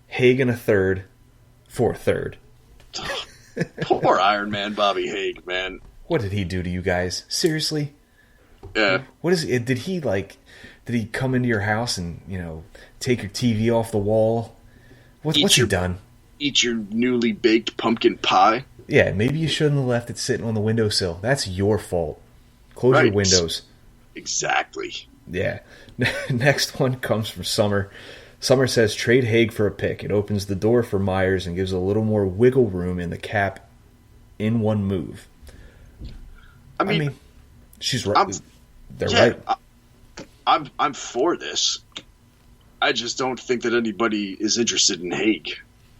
Hagen a third for a third. Poor Iron Man Bobby Haig, man. What did he do to you guys? Seriously? Yeah. What is it? Did he come into your house and, take your TV off the wall? What's he done? Eat your newly baked pumpkin pie. Yeah, maybe you shouldn't have left it sitting on the windowsill. That's your fault. Close your windows. Exactly. Yeah. Next one comes from Summer. Summer says trade Haig for a pick. It opens the door for Myers and gives a little more wiggle room in the cap in one move. I mean she's right. They're right. I'm for this. I just don't think that anybody is interested in Haig.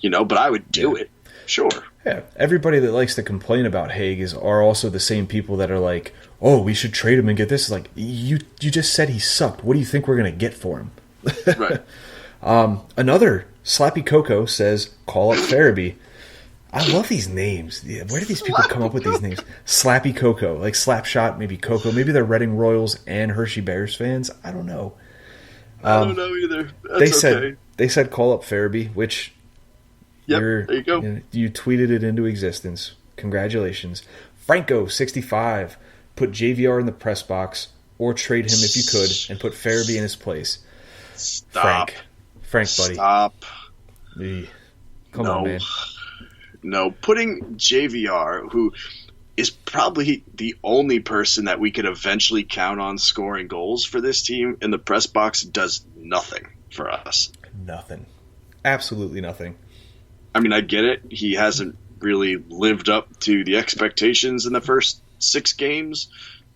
But I would do it. Sure. Yeah. Everybody that likes to complain about Haig are also the same people that are like, oh, we should trade him and get this. Like, you just said he sucked. What do you think we're going to get for him? Right. Another Slappy Coco says, call up Farabee. I love these names. Yeah, where do these people come up with these names? Slappy Coco, like Slapshot, maybe Coco. Maybe they're Reading Royals and Hershey Bears fans. I don't know. I don't know either. That's okay. They said call up Farabee, which there you go. You tweeted it into existence. Congratulations. Franco65 put JVR in the press box or trade him if you could and put Farabee in his place. Stop. Frank, buddy. Stop. Come on, man. No, putting JVR, who is probably the only person that we could eventually count on scoring goals for this team in the press box, does nothing for us. Nothing. Absolutely nothing. I mean, I get it. He hasn't really lived up to the expectations in the first 6 games,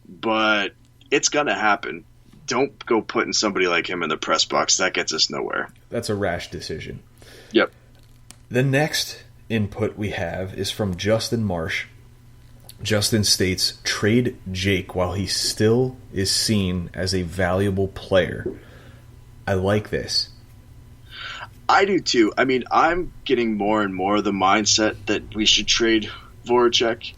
but it's going to happen. Don't go putting somebody like him in the press box. That gets us nowhere. That's a rash decision. Yep. The next input we have is from Justin Marsh. Justin states, trade Jake while he still is seen as a valuable player. I like this. I do too. I mean, I'm getting more and more the mindset that we should trade Voracek.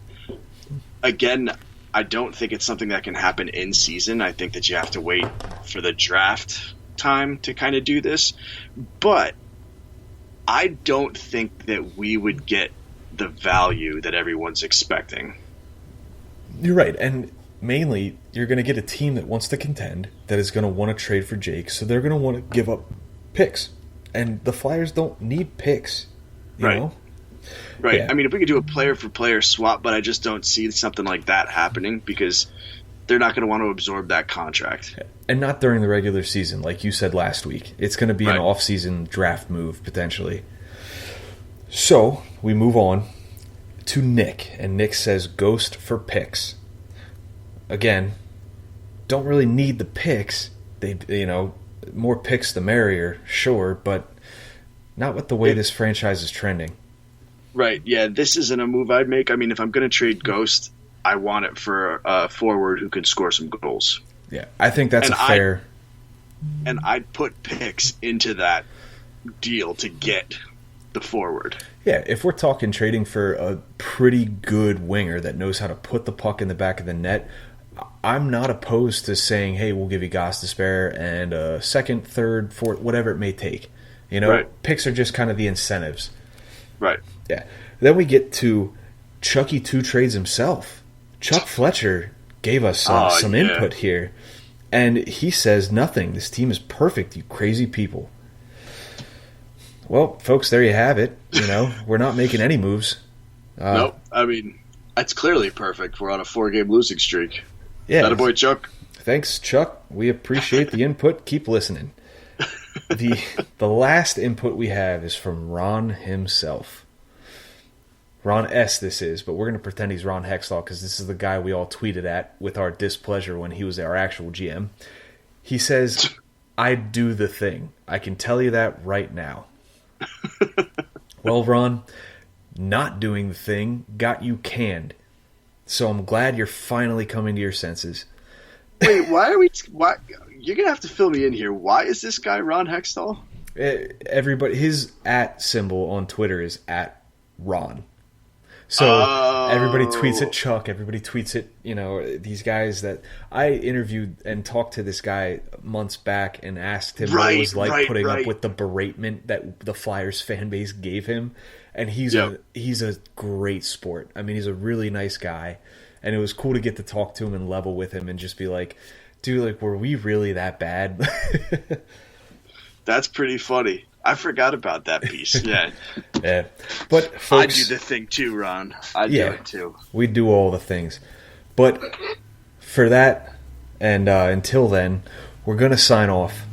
Again, I don't think it's something that can happen in season. I think that you have to wait for the draft time to kind of do this. But I don't think that we would get the value that everyone's expecting. You're right. And mainly, you're going to get a team that wants to contend, that is going to want to trade for Jake, so they're going to want to give up picks. And the Flyers don't need picks, you know? Right. Yeah. I mean, if we could do a player-for-player swap, but I just don't see something like that happening because they're not going to want to absorb that contract. And not during the regular season, like you said last week. It's going to be an off-season draft move, potentially. So, we move on to Nick. And Nick says, ghost for picks. Again, don't really need the picks. More picks the merrier, sure, but not with the way this franchise is trending. Right, yeah, this isn't a move I'd make. I mean, if I'm going to trade Ghost, I want it for a forward who can score some goals. Yeah, I think that's fair. And I'd put picks into that deal to get the forward. Yeah, if we're talking trading for a pretty good winger that knows how to put the puck in the back of the net, I'm not opposed to saying, hey, we'll give you Gostisbehere and a second, third, fourth, whatever it may take. You know, picks are just kind of the incentives. Right. Yeah. Then we get to Chucky Two Trades himself. Chuck Fletcher gave us some input here. And he says nothing. This team is perfect, you crazy people. Well, folks, there you have it. You know, we're not making any moves. Nope. I mean, that's clearly perfect. We're on a 4-game losing streak. Yeah. Attaboy, Chuck. Thanks, Chuck. We appreciate the input. Keep listening. The last input we have is from Ron himself. Ron S. this is, but we're going to pretend he's Ron Hextall because this is the guy we all tweeted at with our displeasure when he was our actual GM. He says, I do the thing. I can tell you that right now. Well, Ron, not doing the thing got you canned. So I'm glad you're finally coming to your senses. Wait, why? You're going to have to fill me in here. Why is this guy Ron Hextall? Everybody, his @ symbol on Twitter is @Ron. So everybody tweets at Chuck. Everybody tweets at, you know, these guys that I interviewed and talked to this guy months back and asked him what it was like putting up with the beratement that the Flyers fan base gave him. And he's a great sport. I mean, he's a really nice guy. And it was cool to get to talk to him and level with him and just be like, dude, like, were we really that bad? That's pretty funny. I forgot about that piece. Yeah. Yeah. But folks, I do the thing too, Ron. I do it too. We do all the things. But for that, and until then, we're going to sign off.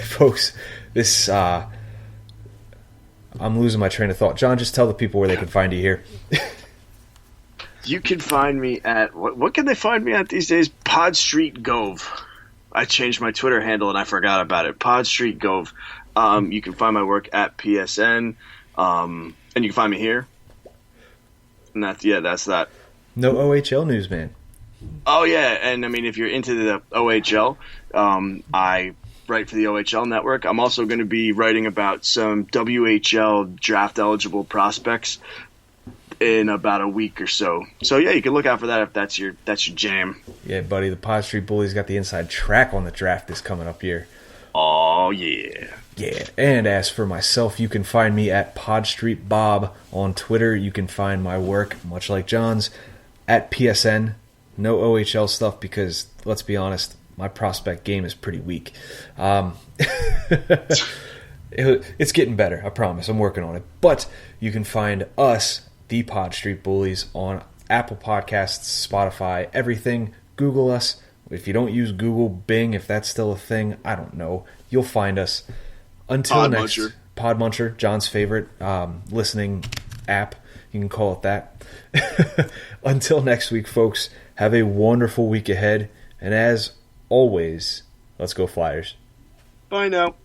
Folks, this I'm losing my train of thought. John, just tell the people where they can find you here. You can find me at what can they find me at these days? Pod Street Gove. I changed my Twitter handle and I forgot about it. Pod Street Gove. You can find my work at PSN, and you can find me here. And that's that. No OHL news, man. Oh yeah, and I mean, if you're into the OHL, I write for the OHL network. I'm also going to be writing about some WHL draft eligible prospects in about a week or so. So yeah, you can look out for that if that's your jam. Yeah, buddy, the Pod Street Bullies got the inside track on the draft this coming up year. Oh yeah. Yeah, and as for myself, you can find me at PodStreetBob on Twitter. You can find my work, much like John's, at PSN. No OHL stuff because, let's be honest, my prospect game is pretty weak. It's getting better, I promise. I'm working on it. But you can find us, the Pod Street Bullies, on Apple Podcasts, Spotify, everything. Google us. If you don't use Google, Bing, if that's still a thing, I don't know. You'll find us. Until next, Podmuncher, John's favorite listening app. You can call it that. Until next week, folks, have a wonderful week ahead. And as always, let's go Flyers. Bye now.